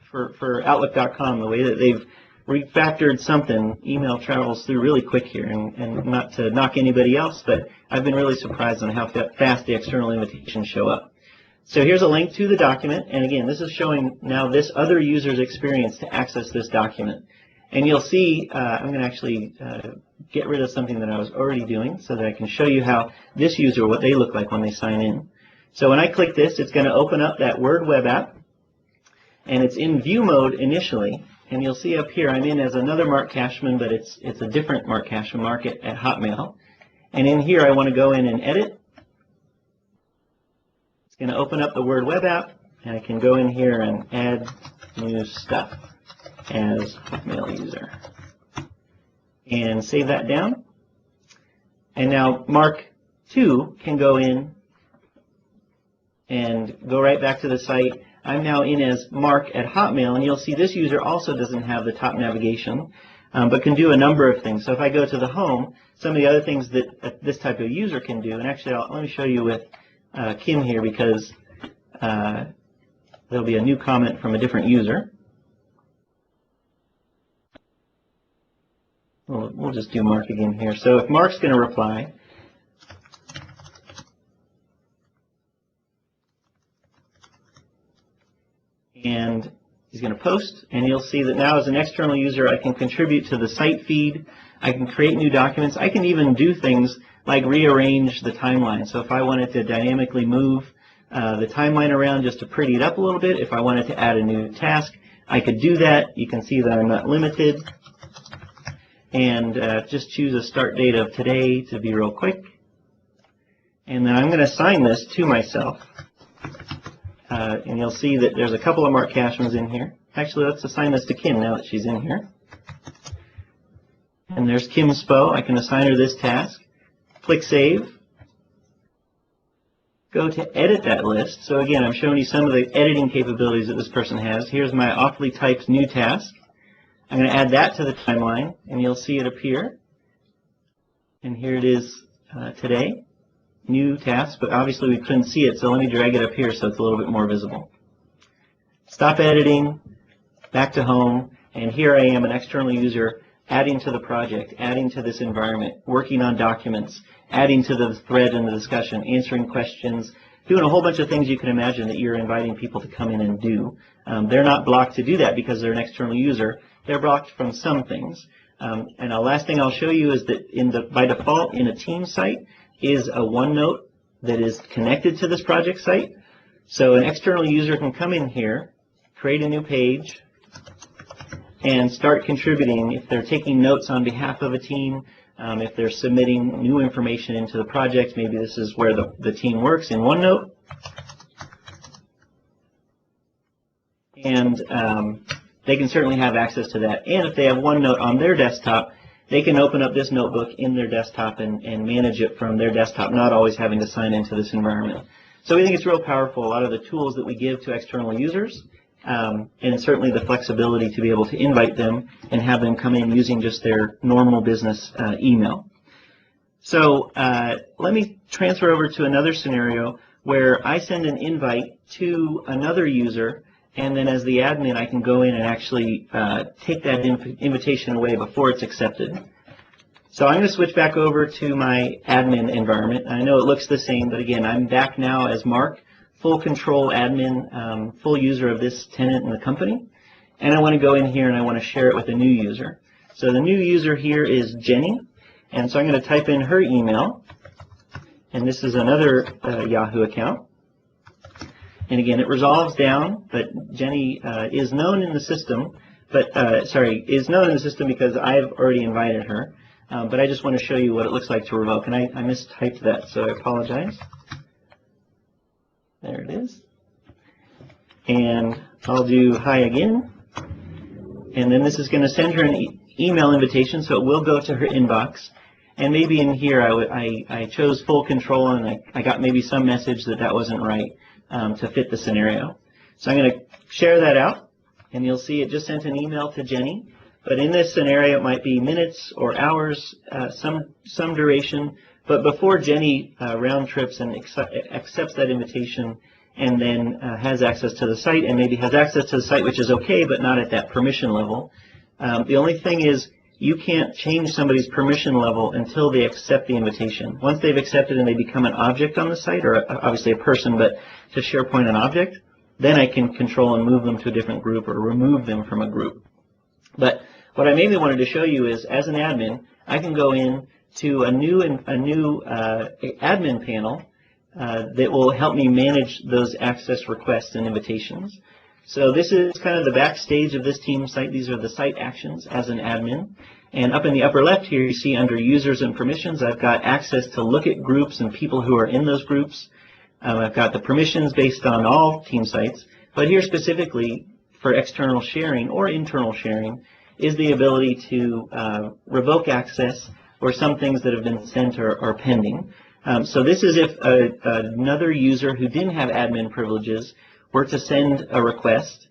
for Outlook.com, the way that they've refactored something, email travels through really quick here, and not to knock anybody else, but I've been really surprised on how fast the external invitations show up. So here's a link to the document, and again, this is showing now this other user's experience to access this document. And you'll see, I'm going to actually get rid of something that I was already doing so that I can show you how this user, what they look like when they sign in. So when I click this, it's going to open up that Word web app, and it's in view mode initially. And you'll see up here, I'm in as another Mark Kashman, but it's a different Mark Kashman, Mark at Hotmail. And in here, I want to go in and edit. It's going to open up the Word web app, and I can go in here and add new stuff as Hotmail user. And save that down. And now Mark 2 can go in and go right back to the site. I'm now in as Mark at Hotmail, and you'll see this user also doesn't have the top navigation, but can do a number of things. So if I go to the home, some of the other things that this type of user can do, and actually let me show you with Kim here, because there'll be a new comment from a different user. We'll just do Mark again here. So if Mark's going to reply, and he's going to post, and you'll see that now as an external user I can contribute to the site feed, I can create new documents, I can even do things like rearrange the timeline. So if I wanted to dynamically move the timeline around just to pretty it up a little bit, if I wanted to add a new task, I could do that. You can see that I'm not limited. And just choose a start date of today to be real quick. And then I'm going to assign this to myself. And you'll see that there's a couple of Mark Kashmans in here. Actually, let's assign this to Kim now that she's in here. And there's Kim Spo. I can assign her this task. Click Save. Go to edit that list. So again, I'm showing you some of the editing capabilities that this person has. Here's my awfully typed new task. I'm going to add that to the timeline, and you'll see it appear. And here it is today. New task, but obviously we couldn't see it, so let me drag it up here so it's a little bit more visible. Stop editing, back to home, and here I am, an external user, adding to the project, adding to this environment, working on documents, adding to the thread and the discussion, answering questions, doing a whole bunch of things you can imagine that you're inviting people to come in and do. They're not blocked to do that because they're an external user. They're blocked from some things. And the last thing I'll show you is that by default in a team site, is a OneNote that is connected to this project site. So an external user can come in here, create a new page, and start contributing if they're taking notes on behalf of a team, if they're submitting new information into the project. Maybe this is where the team works in OneNote. And they can certainly have access to that. And if they have OneNote on their desktop, they can open up this notebook in their desktop and manage it from their desktop, not always having to sign into this environment. So we think it's real powerful, a lot of the tools that we give to external users, and certainly the flexibility to be able to invite them and have them come in using just their normal business email. So let me transfer over to another scenario where I send an invite to another user, and then as the admin, I can go in and actually take that invitation away before it's accepted. So I'm going to switch back over to my admin environment. I know it looks the same, but again, I'm back now as Mark, full control admin, full user of this tenant in the company. And I want to go in here and I want to share it with a new user. So the new user here is Jenny. And so I'm going to type in her email. And this is another Yahoo account. And again, it resolves down, but Jenny is known in the system, is known in the system because I've already invited her. But I just want to show you what it looks like to revoke. And I mistyped that, so I apologize. There it is. And I'll do hi again. And then this is going to send her an email invitation, so it will go to her inbox. And maybe in here I chose full control, and I got maybe some message that wasn't right. To fit the scenario. So I'm going to share that out, and you'll see it just sent an email to Jenny. But in this scenario, it might be minutes or hours, some duration. But before Jenny round trips and accepts that invitation, and then has access to the site, and maybe has access to the site, which is okay, but not at that permission level, The only thing is you can't change somebody's permission level until they accept the invitation. Once they've accepted and they become an object on the site, or obviously a person, but to SharePoint an object, then I can control and move them to a different group or remove them from a group. But what I mainly wanted to show you is, as an admin, I can go in to a new admin panel that will help me manage those access requests and invitations. So this is kind of the backstage of this team site. These are the site actions as an admin. And up in the upper left here, you see under users and permissions, I've got access to look at groups and people who are in those groups. I've got the permissions based on all team sites. But here specifically for external sharing or internal sharing is the ability to revoke access or some things that have been sent or pending. So this is if another user who didn't have admin privileges were to send a request.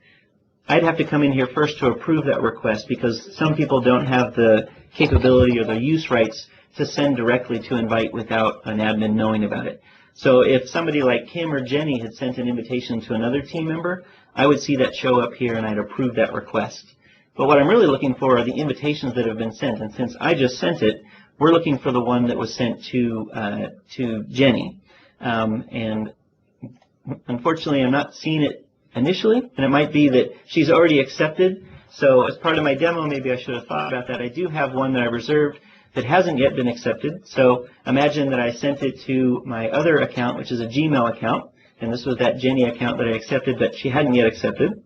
I'd have to come in here first to approve that request because some people don't have the capability or the use rights to send directly to invite without an admin knowing about it. So if somebody like Kim or Jenny had sent an invitation to another team member, I would see that show up here and I'd approve that request. But what I'm really looking for are the invitations that have been sent. And since I just sent it, we're looking for the one that was sent to Jenny. And unfortunately, I'm not seeing it initially, and it might be that she's already accepted. So as part of my demo, maybe I should have thought about that. I do have one that I reserved that hasn't yet been accepted. So imagine that I sent it to my other account, which is a Gmail account, and this was that Jenny account that I accepted, but she hadn't yet accepted.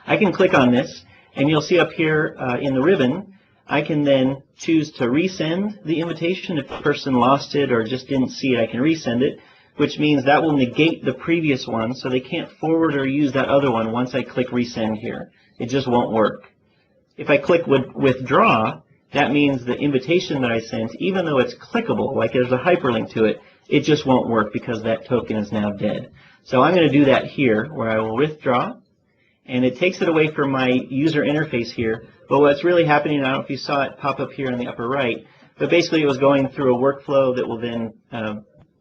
I can click on this, and you'll see up here in the ribbon, I can then choose to resend the invitation. If the person lost it or just didn't see it, I can resend it, which means that will negate the previous one, so they can't forward or use that other one once I click resend here. It just won't work. If I click withdraw, that means the invitation that I sent, even though it's clickable, like there's a hyperlink to it, it just won't work because that token is now dead. So I'm going to do that here, where I will withdraw, and it takes it away from my user interface here. But what's really happening, I don't know if you saw it pop up here in the upper right, but basically it was going through a workflow that will then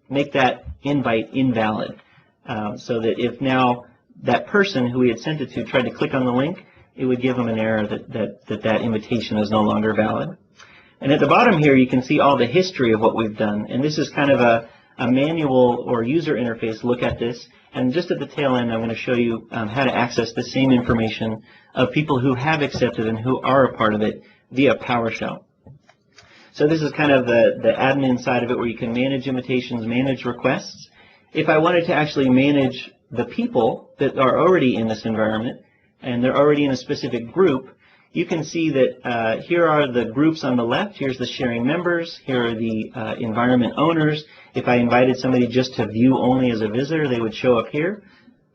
make that invite invalid. So that if now that person who we had sent it to tried to click on the link, it would give them an error that invitation is no longer valid. And at the bottom here, you can see all the history of what we've done. And this is kind of a manual or user interface look at this. And just at the tail end, I'm going to show you how to access the same information of people who have accepted and who are a part of it via PowerShell. So this is kind of the admin side of it, where you can manage invitations, manage requests. If I wanted to actually manage the people that are already in this environment, and they're already in a specific group, you can see that here are the groups on the left. Here's the sharing members. Here are the environment owners. If I invited somebody just to view only as a visitor, they would show up here.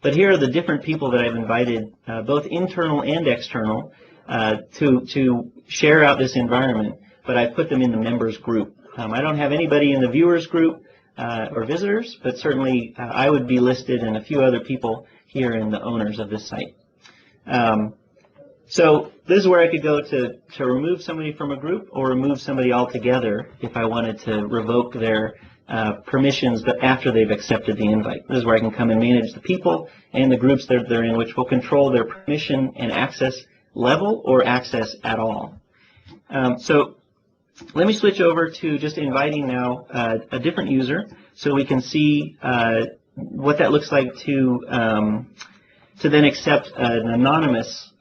But here are the different people that I've invited, both internal and external, to share out this environment. But I put them in the members group. I don't have anybody in the viewers group or visitors, but certainly I would be listed and a few other people here in the owners of this site. So this is where I could go to remove somebody from a group or remove somebody altogether if I wanted to revoke their permissions, but after they've accepted the invite. This is where I can come and manage the people and the groups that they're in, which will control their permission and access level or access at all. So let me switch over to just inviting now a different user so we can see what that looks like to then accept an anonymous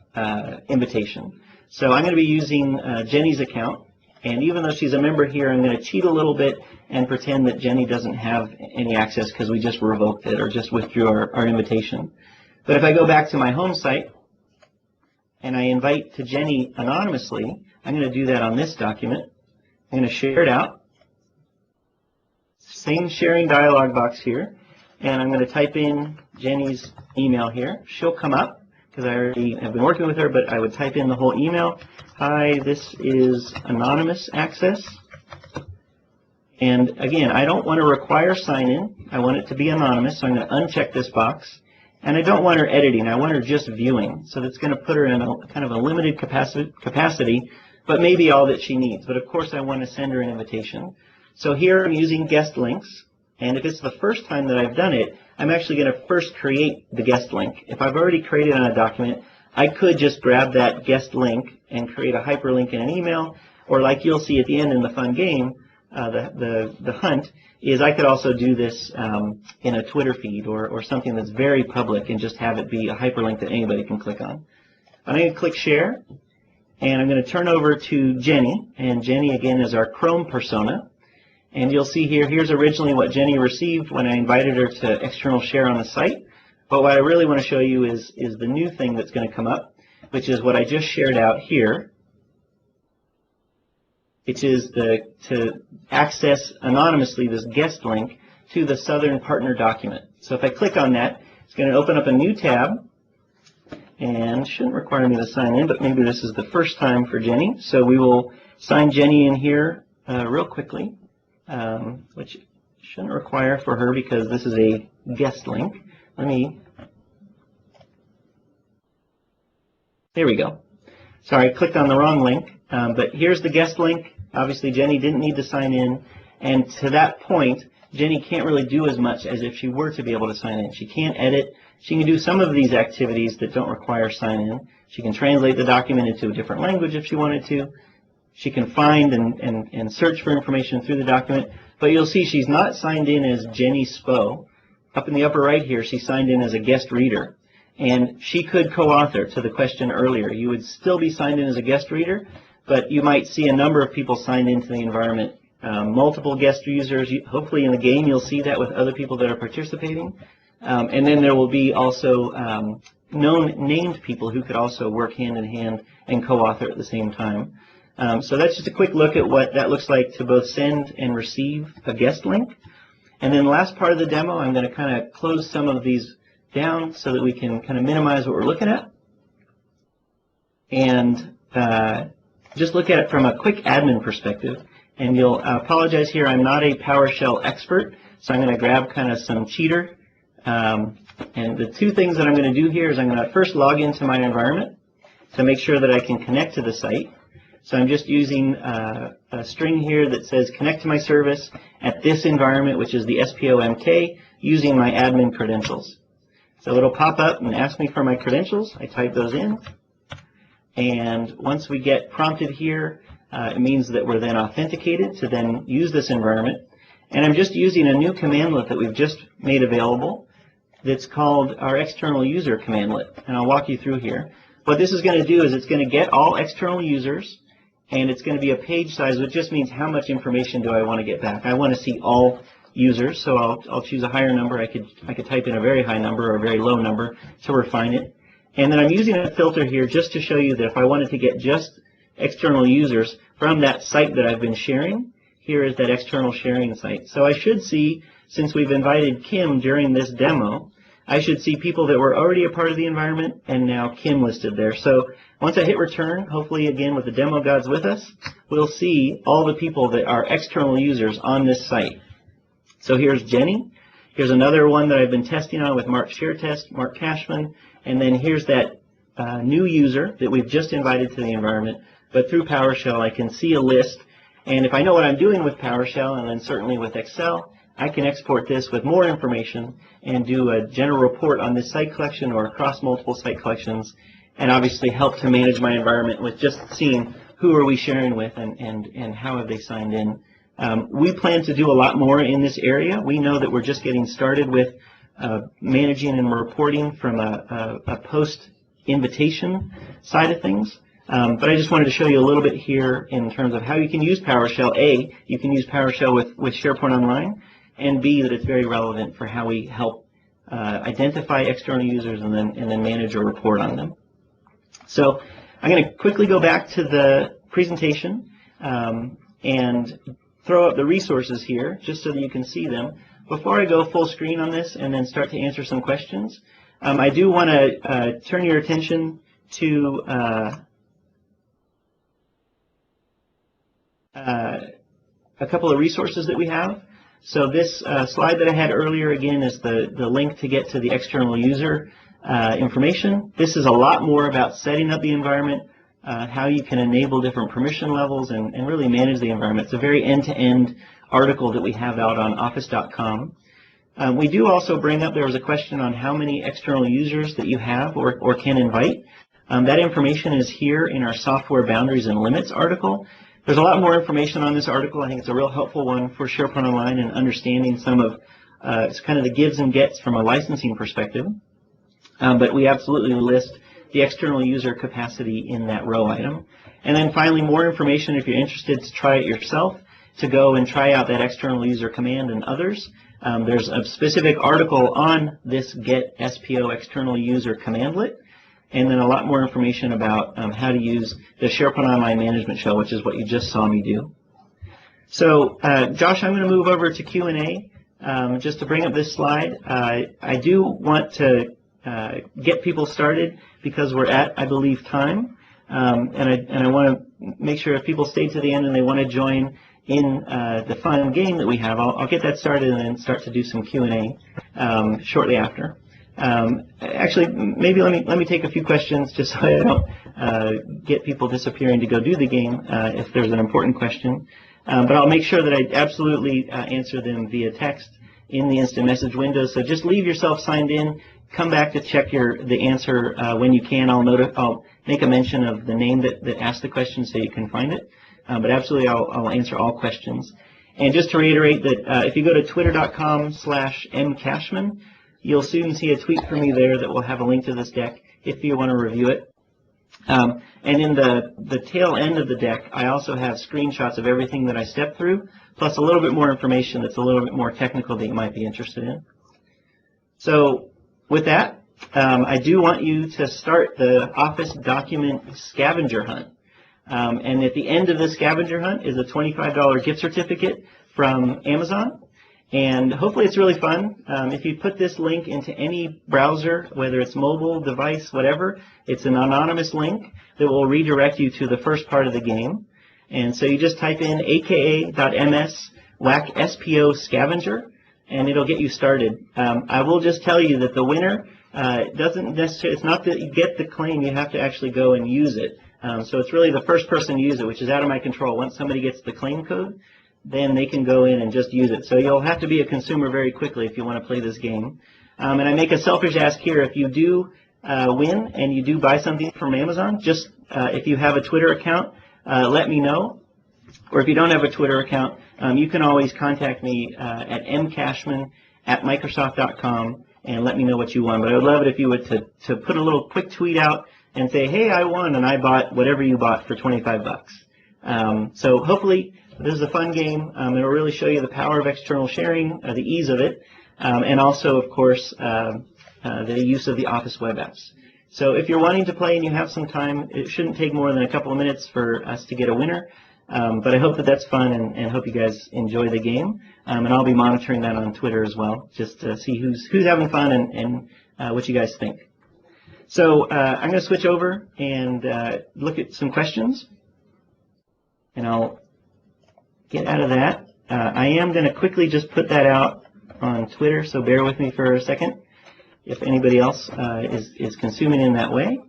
invitation. So I'm going to be using Jenny's account, and even though she's a member here, I'm going to cheat a little bit and pretend that Jenny doesn't have any access because we just revoked it or just withdrew our invitation. But if I go back to my home site and I invite to Jenny anonymously, I'm going to do that on this document. I'm going to share it out. Same sharing dialog box here. And I'm going to type in Jenny's email here. She'll come up because I already have been working with her, but I would type in the whole email. Hi, this is anonymous access. And again, I don't want to require sign-in. I want it to be anonymous, so I'm going to uncheck this box. And I don't want her editing. I want her just viewing. So that's going to put her in a kind of a limited capacity, but maybe all that she needs. But of course, I want to send her an invitation. So here I'm using guest links. And if it's the first time that I've done it, I'm actually going to first create the guest link. If I've already created on a document, I could just grab that guest link and create a hyperlink in an email, or like you'll see at the end in the fun game, the hunt, is I could also do this in a Twitter feed or something that's very public and just have it be a hyperlink that anybody can click on. I'm going to click share, and I'm going to turn over to Jenny, and Jenny again is our Chrome persona. And you'll see here, here's originally what Jenny received when I invited her to external share on the site. But what I really want to show you is the new thing that's going to come up, which is what I just shared out here, which is to access anonymously this guest link to the Southern Partner document. So if I click on that, it's going to open up a new tab, and shouldn't require me to sign in, but maybe this is the first time for Jenny. So we will sign Jenny in here real quickly, which shouldn't require for her because this is a guest link. There we go. Sorry, I clicked on the wrong link, but here's the guest link. Obviously, Jenny didn't need to sign in, and to that point, Jenny can't really do as much as if she were to be able to sign in. She can't edit. She can do some of these activities that don't require sign-in. She can translate the document into a different language if she wanted to. She can find and search for information through the document, but you'll see she's not signed in as Jenny Spo. Up in the upper right here, she signed in as a guest reader, and she could co-author to the question earlier. You would still be signed in as a guest reader, but you might see a number of people signed into the environment, multiple guest users. Hopefully in the game you'll see that with other people that are participating. And then there will be also known named people who could also work hand in hand and co-author at the same time. So that's just a quick look at what that looks like to both send and receive a guest link. And then the last part of the demo, I'm going to kind of close some of these down so that we can kind of minimize what we're looking at. And just look at it from a quick admin perspective. And you'll apologize here, I'm not a PowerShell expert, so I'm going to grab kind of some cheater. And the two things that I'm going to do here is I'm going to first log into my environment to make sure that I can connect to the site. So I'm just using a string here that says connect to my service at this environment, which is the SPOMK, using my admin credentials. So it'll pop up and ask me for my credentials. I type those in. And once we get prompted here, it means that we're then authenticated to then use this environment. And I'm just using a new commandlet that we've just made available that's called our external user commandlet. And I'll walk you through here. What this is going to do is it's going to get all external users, and it's going to be a page size, which just means how much information do I want to get back. I want to see all users, so I'll choose a higher number. I could type in a very high number or a very low number to refine it. And then I'm using a filter here just to show you that if I wanted to get just external users from that site that I've been sharing, here is that external sharing site. So I should see, since we've invited Kim during this demo, I should see people that were already a part of the environment and now Kim listed there. So once I hit return, hopefully again with the demo gods with us, we'll see all the people that are external users on this site. So here's Jenny. Here's another one that I've been testing on with Mark Kashman. And then here's that new user that we've just invited to the environment. But through PowerShell, I can see a list. And if I know what I'm doing with PowerShell and then certainly with Excel, I can export this with more information and do a general report on this site collection or across multiple site collections, and obviously help to manage my environment with just seeing who are we sharing with and how have they signed in. We plan to do a lot more in this area. We know that we're just getting started with managing and reporting from a post-invitation side of things. But I just wanted to show you a little bit here in terms of how you can use PowerShell. A, you can use PowerShell with SharePoint Online, and B, that it's very relevant for how we help identify external users and then manage or report on them. So I'm going to quickly go back to the presentation and throw up the resources here just so that you can see them. Before I go full screen on this and then start to answer some questions, I do want to turn your attention to a couple of resources that we have. So this slide that I had earlier, again, is the link to get to the external user information. This is a lot more about setting up the environment, how you can enable different permission levels and really manage the environment. It's a very end-to-end article that we have out on office.com. We do also bring up, there was a question on how many external users that you have or can invite. That information is here in our Software Boundaries and Limits article. There's a lot more information on this article. I think it's a real helpful one for SharePoint Online and understanding some of it's kind of the gives and gets from a licensing perspective. But we absolutely list the external user capacity in that row item. And then finally, more information if you're interested to try it yourself, to go and try out that external user command and others. There's a specific article on this get SPO external user commandlet, and then a lot more information about how to use the SharePoint Online Management Shell, which is what you just saw me do. So, Josh, I'm going to move over to Q&A just to bring up this slide. I do want to get people started because we're at, I believe, time, and I want to make sure if people stay to the end and they want to join in the fun game that we have, I'll get that started and then start to do some Q&A shortly after. Actually, maybe let me take a few questions just so I don't get people disappearing to go do the game if there's an important question. But I'll make sure that I absolutely answer them via text in the instant message window. So just leave yourself signed in. Come back to check the answer when you can. I'll make a mention of the name that asked the question so you can find it. But absolutely, I'll answer all questions. And just to reiterate that if you go to twitter.com/mkashman, you'll soon see a tweet from me there that will have a link to this deck if you want to review it. And in the tail end of the deck, I also have screenshots of everything that I stepped through, plus a little bit more information that's a little bit more technical that you might be interested in. So with that, I do want you to start the Office document scavenger hunt. And at the end of this scavenger hunt is a $25 gift certificate from Amazon. And hopefully it's really fun. If you put this link into any browser, whether it's mobile, device, whatever, it's an anonymous link that will redirect you to the first part of the game. And so you just type in aka.ms/SPO scavenger, and it'll get you started. I will just tell you that the winner doesn't necessarily, it's not that you get the claim, you have to actually go and use it. So it's really the first person to use it, which is out of my control. Once somebody gets the claim code, then they can go in and just use it. So you'll have to be a consumer very quickly if you want to play this game. And I make a selfish ask here, if you do win and you do buy something from Amazon, just if you have a Twitter account, let me know. Or if you don't have a Twitter account, you can always contact me at mkashman@microsoft.com and let me know what you won. But I would love it if you would to put a little quick tweet out and say, hey, I won and I bought whatever you bought for 25 bucks. So hopefully this is a fun game. It'll really show you the power of external sharing, the ease of it, and also, of course, the use of the Office web apps. So if you're wanting to play and you have some time, it shouldn't take more than a couple of minutes for us to get a winner. But I hope that that's fun and hope you guys enjoy the game. And I'll be monitoring that on Twitter as well, just to see who's having fun and what you guys think. So I'm going to switch over and look at some questions. And I'll get out of that. I am going to quickly just put that out on Twitter, so bear with me for a second if anybody else is consuming in that way.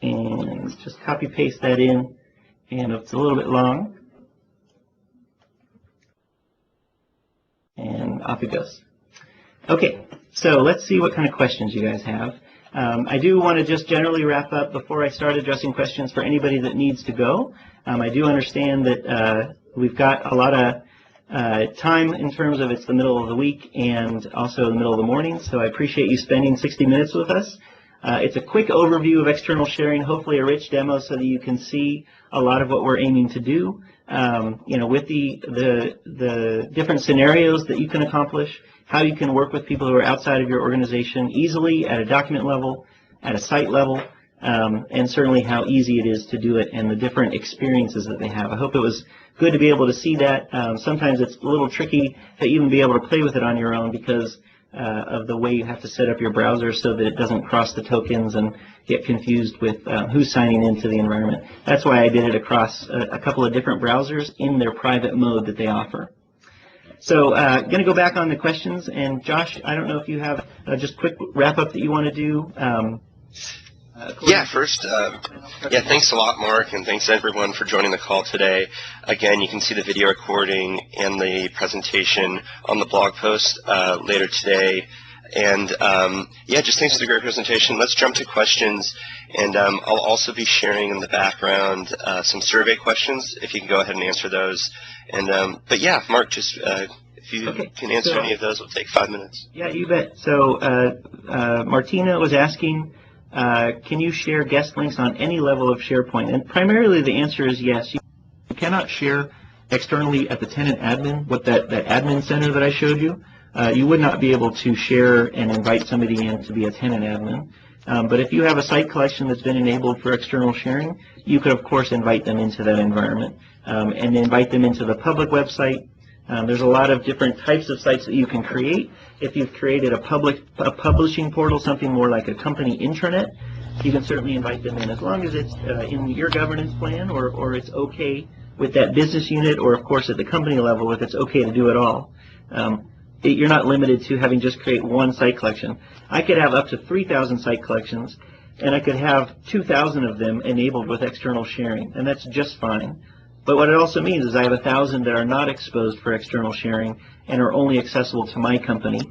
And just copy paste that in, and it's a little bit long. And off it goes. Okay, so let's see what kind of questions you guys have. I do want to just generally wrap up before I start addressing questions for anybody that needs to go. I do understand that we've got a lot of time in terms of it's the middle of the week and also the middle of the morning, so I appreciate you spending 60 minutes with us. It's a quick overview of external sharing, hopefully a rich demo so that you can see a lot of what we're aiming to do. With the different scenarios that you can accomplish, how you can work with people who are outside of your organization easily at a document level, at a site level, and certainly how easy it is to do it and the different experiences that they have. I hope it was good to be able to see that. Sometimes it's a little tricky to even be able to play with it on your own because of the way you have to set up your browser so that it doesn't cross the tokens and get confused with who's signing into the environment. That's why I did it across a couple of different browsers in their private mode that they offer. So going to go back on the questions, and Josh, I don't know if you have just quick wrap-up that you want to do. Thanks a lot, Mark, and thanks everyone for joining the call today. Again, you can see the video recording and the presentation on the blog post later today. And just thanks for the great presentation. Let's jump to questions, and I'll also be sharing in the background some survey questions, if you can go ahead and answer those. And Mark, just if you can answer any of those, we'll take 5 minutes. Yeah, you bet. So Martina was asking, can you share guest links on any level of SharePoint? And primarily the answer is yes. You cannot share externally at the tenant admin, what that admin center that I showed you. You would not be able to share and invite somebody in to be a tenant admin. But if you have a site collection that's been enabled for external sharing, you could, of course, invite them into that environment and invite them into the public website. There's a lot of different types of sites that you can create. If you've created a publishing portal, something more like a company intranet, you can certainly invite them in, as long as it's in your governance plan or it's okay with that business unit, or, of course, at the company level, if it's okay to do it all. You're not limited to having just create one site collection. I could have up to 3,000 site collections, and I could have 2,000 of them enabled with external sharing, and that's just fine. But what it also means is I have 1,000 that are not exposed for external sharing and are only accessible to my company.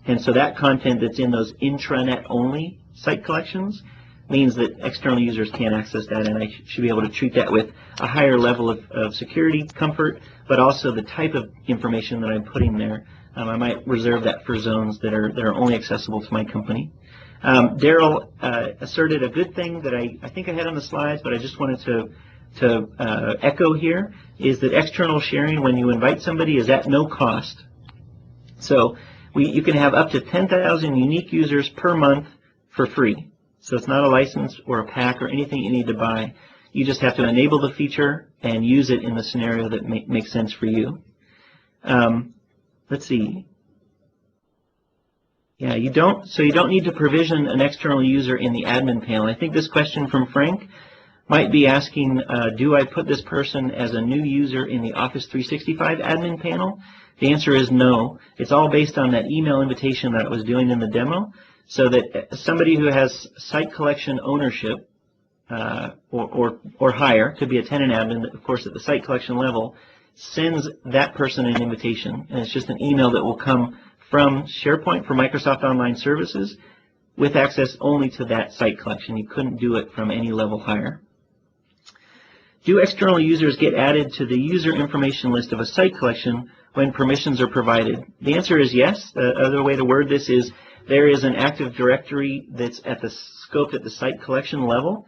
And so that content that's in those intranet-only site collections means that external users can't access that, and I should be able to treat that with a higher level of security, comfort, but also the type of information that I'm putting there. I might reserve that for zones that are only accessible to my company. Daryl asserted a good thing that I think I had on the slides, but I just wanted to echo here, is that external sharing, when you invite somebody, is at no cost. So you can have up to 10,000 unique users per month for free. So it's not a license or a pack or anything you need to buy. You just have to enable the feature and use it in the scenario that makes sense for you. Let's see. Yeah, you don't need to provision an external user in the admin panel. I think this question from Frank might be asking, do I put this person as a new user in the Office 365 admin panel? The answer is no. It's all based on that email invitation that I was doing in the demo, so that somebody who has site collection ownership or higher, could be a tenant admin, of course, at the site collection level, sends that person an invitation, and it's just an email that will come from SharePoint for Microsoft Online Services with access only to that site collection. You couldn't do it from any level higher. Do external users get added to the user information list of a site collection when permissions are provided? The answer is yes. The other way to word this is there is an Active Directory that's at the scoped at the site collection level,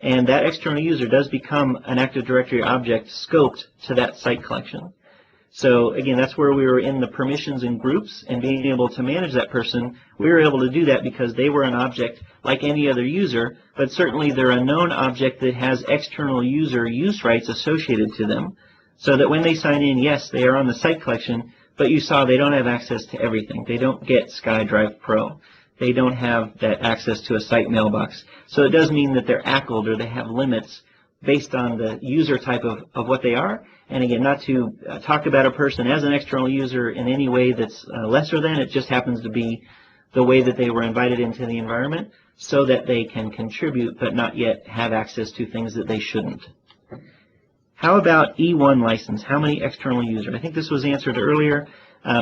and that external user does become an Active Directory object scoped to that site collection. So again, that's where we were in the permissions and groups and being able to manage that person. We were able to do that because they were an object like any other user, but certainly they're a known object that has external user use rights associated to them, so that when they sign in, yes, they are on the site collection, but you saw they don't have access to everything. They don't get SkyDrive Pro. They don't have that access to a site mailbox. So it does mean that they're ACLed, or they have limits based on the user type of what they are. And again, not to talk about a person as an external user in any way that's lesser than, it just happens to be the way that they were invited into the environment so that they can contribute but not yet have access to things that they shouldn't. How about E1 license? How many external users? I think this was answered earlier.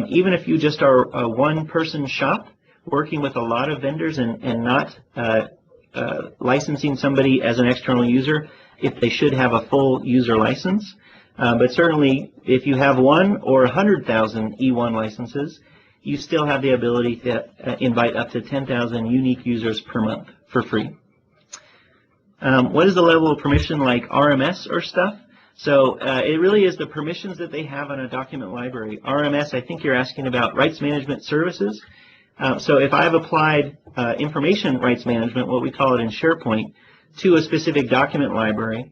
Even if you just are a one-person shop working with a lot of vendors and not licensing somebody as an external user, if they should have a full user license. But certainly, if you have 1 or 100,000 E1 licenses, you still have the ability to invite up to 10,000 unique users per month for free. What is the level of permission like RMS or stuff? So it really is the permissions that they have on a document library. RMS, I think you're asking about rights management services. So if I've applied information rights management, what we call it in SharePoint, to a specific document library,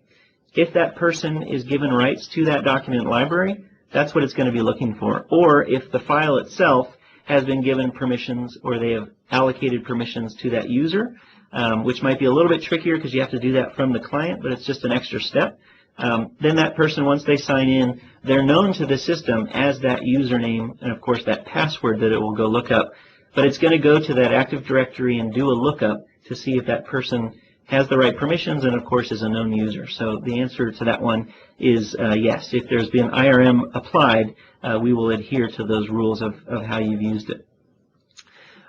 if that person is given rights to that document library, that's what it's going to be looking for. Or if the file itself has been given permissions, or they have allocated permissions to that user, which might be a little bit trickier because you have to do that from the client, but it's just an extra step. Then that person, once they sign in, they're known to the system as that username and, of course, that password that it will go look up. But it's going to go to that Active Directory and do a lookup to see if that person has the right permissions, and of course is a known user. So the answer to that one is yes. If there's been IRM applied, we will adhere to those rules of how you've used it.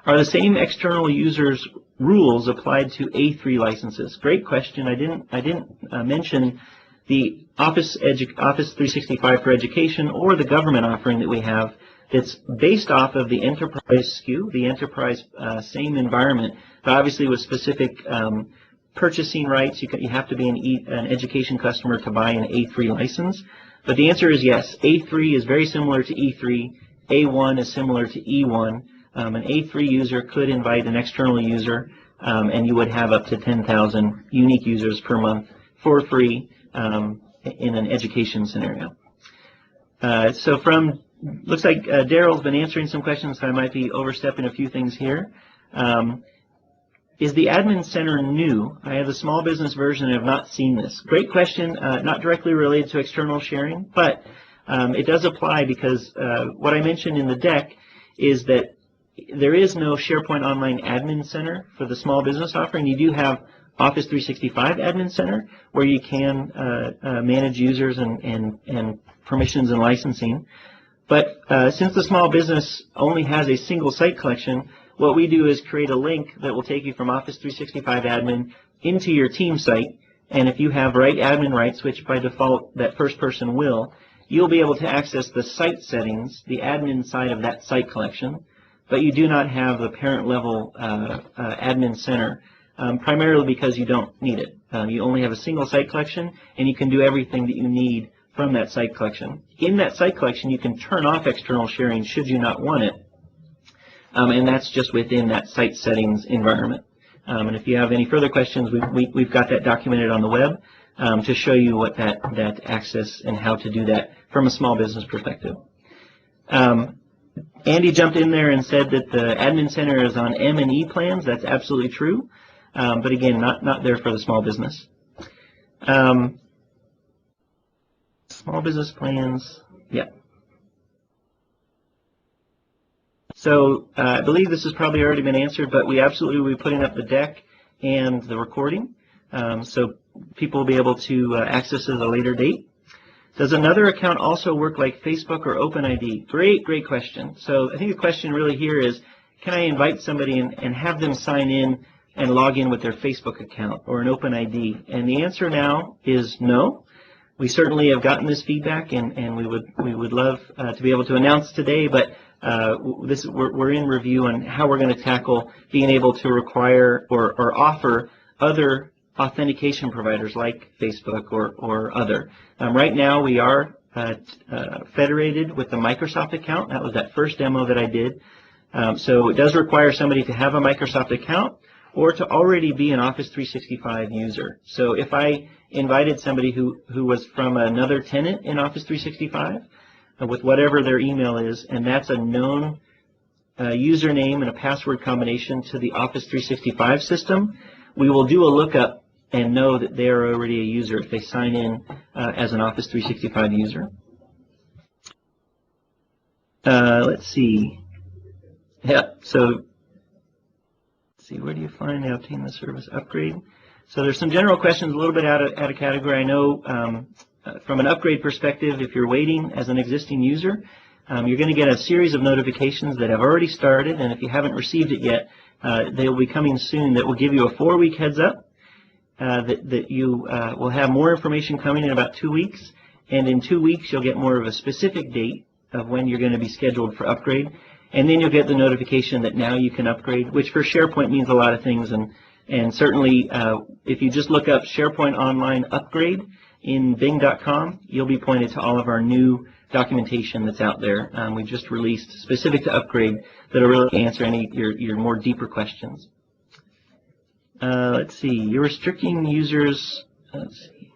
Are the same external users rules applied to A3 licenses? Great question. I didn't mention the Office 365 for Education or the government offering that we have. It's based off of the enterprise SKU, the enterprise same environment, but obviously with specific purchasing rights. You have to be an education customer to buy an A3 license. But the answer is yes. A3 is very similar to E3. A1 is similar to E1. An A3 user could invite an external user, and you would have up to 10,000 unique users per month for free in an education scenario. So looks like Daryl's been answering some questions, so I might be overstepping a few things here. Is the admin center new? I have the small business version and have not seen this. Great question, not directly related to external sharing, but it does apply because what I mentioned in the deck is that there is no SharePoint Online admin center for the small business offering. You do have Office 365 admin center where you can manage users and permissions and licensing. But since the small business only has a single site collection, what we do is create a link that will take you from Office 365 admin into your team site. And if you have right admin rights, which by default that first person will, you'll be able to access the site settings, the admin side of that site collection. But you do not have the parent level admin center, primarily because you don't need it. You only have a single site collection, and you can do everything that you need from that site collection. In that site collection, you can turn off external sharing should you not want it, and that's just within that site settings environment. And if you have any further questions, we've got that documented on the web to show you what that access and how to do that from a small business perspective. Andy jumped in there and said that the admin center is on M&E plans. That's absolutely true, but again, not there for the small business. Small business plans, yeah. So I believe this has probably already been answered, but we absolutely will be putting up the deck and the recording, so people will be able to access it at a later date. Does another account also work like Facebook or OpenID? Great question. So I think the question really here is, can I invite somebody and have them sign in and log in with their Facebook account or an OpenID? And the answer now is no. We certainly have gotten this feedback, and we would love to be able to announce today, but we're in review on how we're going to tackle being able to require or offer other authentication providers like Facebook or other. Right now we are federated with the Microsoft account. That was that first demo that I did. So it does require somebody to have a Microsoft account or to already be an Office 365 user. So if I invited somebody who was from another tenant in Office 365 with whatever their email is, and that's a known username and a password combination to the Office 365 system, we will do a lookup and know that they are already a user if they sign in as an Office 365 user. Let's see. Yeah, so let's see, where do you find the obtain the service upgrade? So there's some general questions a little bit out of category. I know from an upgrade perspective, if you're waiting as an existing user, you're going to get a series of notifications that have already started, and if you haven't received it yet, they will be coming soon that will give you a 4-week heads up. That you will have more information coming in about 2 weeks, and in 2 weeks you'll get more of a specific date of when you're going to be scheduled for upgrade, and then you'll get the notification that now you can upgrade, which for SharePoint means a lot of things, and certainly if you just look up SharePoint Online upgrade in Bing.com, you'll be pointed to all of our new documentation that's out there. We just released specific to upgrade that'll really answer any of your more deeper questions. Let's see, you're restricting users, let's see.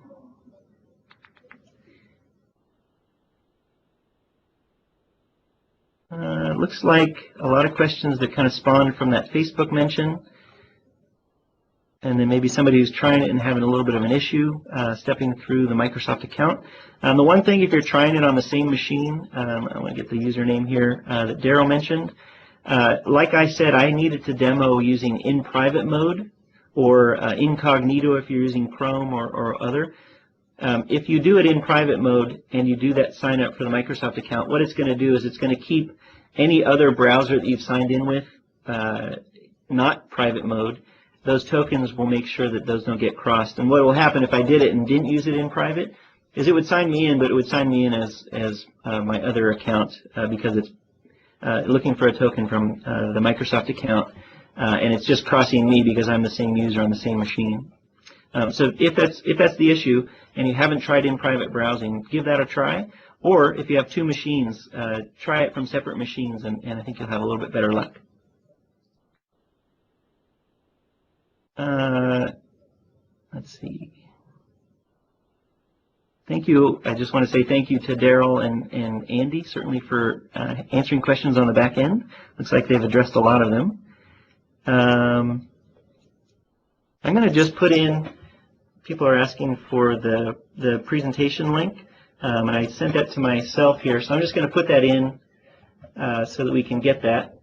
Looks like a lot of questions that kind of spawned from that Facebook mention, and then maybe somebody who's trying it and having a little bit of an issue stepping through the Microsoft account. The one thing, if you're trying it on the same machine, I want to get the username here that Daryl mentioned. Like I said, I needed to demo using in private mode or incognito if you're using Chrome or other. If you do it in private mode and you do that sign up for the Microsoft account, what it's going to do is it's going to keep any other browser that you've signed in with not private mode. Those tokens will make sure that those don't get crossed. And what will happen if I did it and didn't use it in private is it would sign me in, but it would sign me in as my other account because it's looking for a token from the Microsoft account, and it's just crossing me because I'm the same user on the same machine. So if that's the issue and you haven't tried in private browsing, give that a try. Or if you have two machines, try it from separate machines, and I think you'll have a little bit better luck. Let's see. Thank you. I just want to say thank you to Daryl and Andy, certainly for answering questions on the back end. Looks like they've addressed a lot of them. I'm going to just put in, people are asking for the presentation link, and I sent that to myself here, so I'm just going to put that in so that we can get that.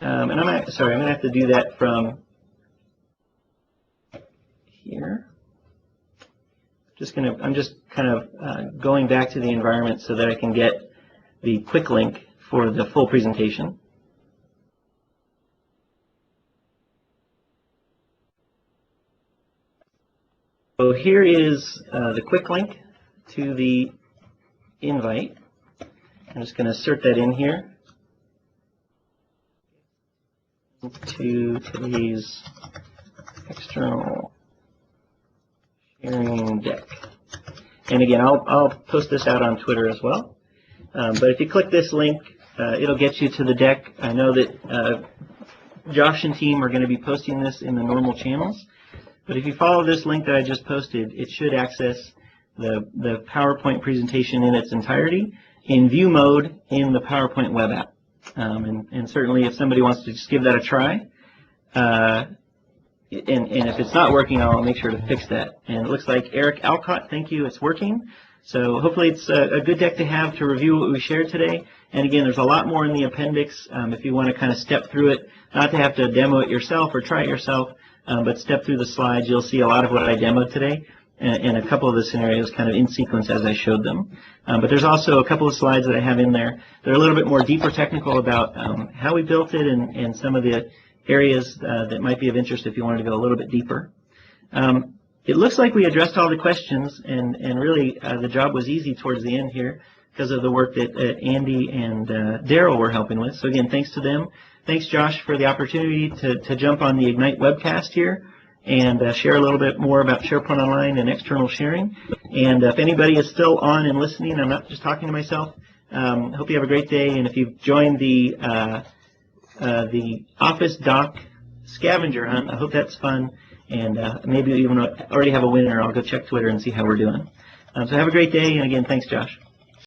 And I'm going to have to do that from here. I'm just kind of going back to the environment so that I can get the quick link for the full presentation. So here is the quick link to the invite. I'm just going to insert that in here to today's external sharing deck. And again, I'll post this out on Twitter as well. But if you click this link, it'll get you to the deck. I know that Josh and team are going to be posting this in the normal channels. But if you follow this link that I just posted, it should access the PowerPoint presentation in its entirety in view mode in the PowerPoint web app. And certainly if somebody wants to just give that a try, and if it's not working, I'll make sure to fix that. And it looks like Eric Alcott, thank you, it's working. So hopefully it's a good deck to have to review what we shared today. And again, there's a lot more in the appendix if you want to kind of step through it, not to have to demo it yourself or try it yourself, but step through the slides. You'll see a lot of what I demoed today, and a couple of the scenarios kind of in sequence as I showed them. But there's also a couple of slides that I have in there that are a little bit more deeper technical about how we built it and some of the areas that might be of interest if you wanted to go a little bit deeper. It looks like we addressed all the questions, and really the job was easy towards the end here because of the work that Andy and Daryl were helping with. So again, thanks to them. Thanks, Josh, for the opportunity to jump on the Ignite webcast here and share a little bit more about SharePoint Online and external sharing. And if anybody is still on and listening, I'm not just talking to myself, hope you have a great day. And if you've joined the Office Doc scavenger hunt, I hope that's fun. And maybe you even already have a winner. I'll go check Twitter and see how we're doing. So have a great day. And again, thanks, Josh.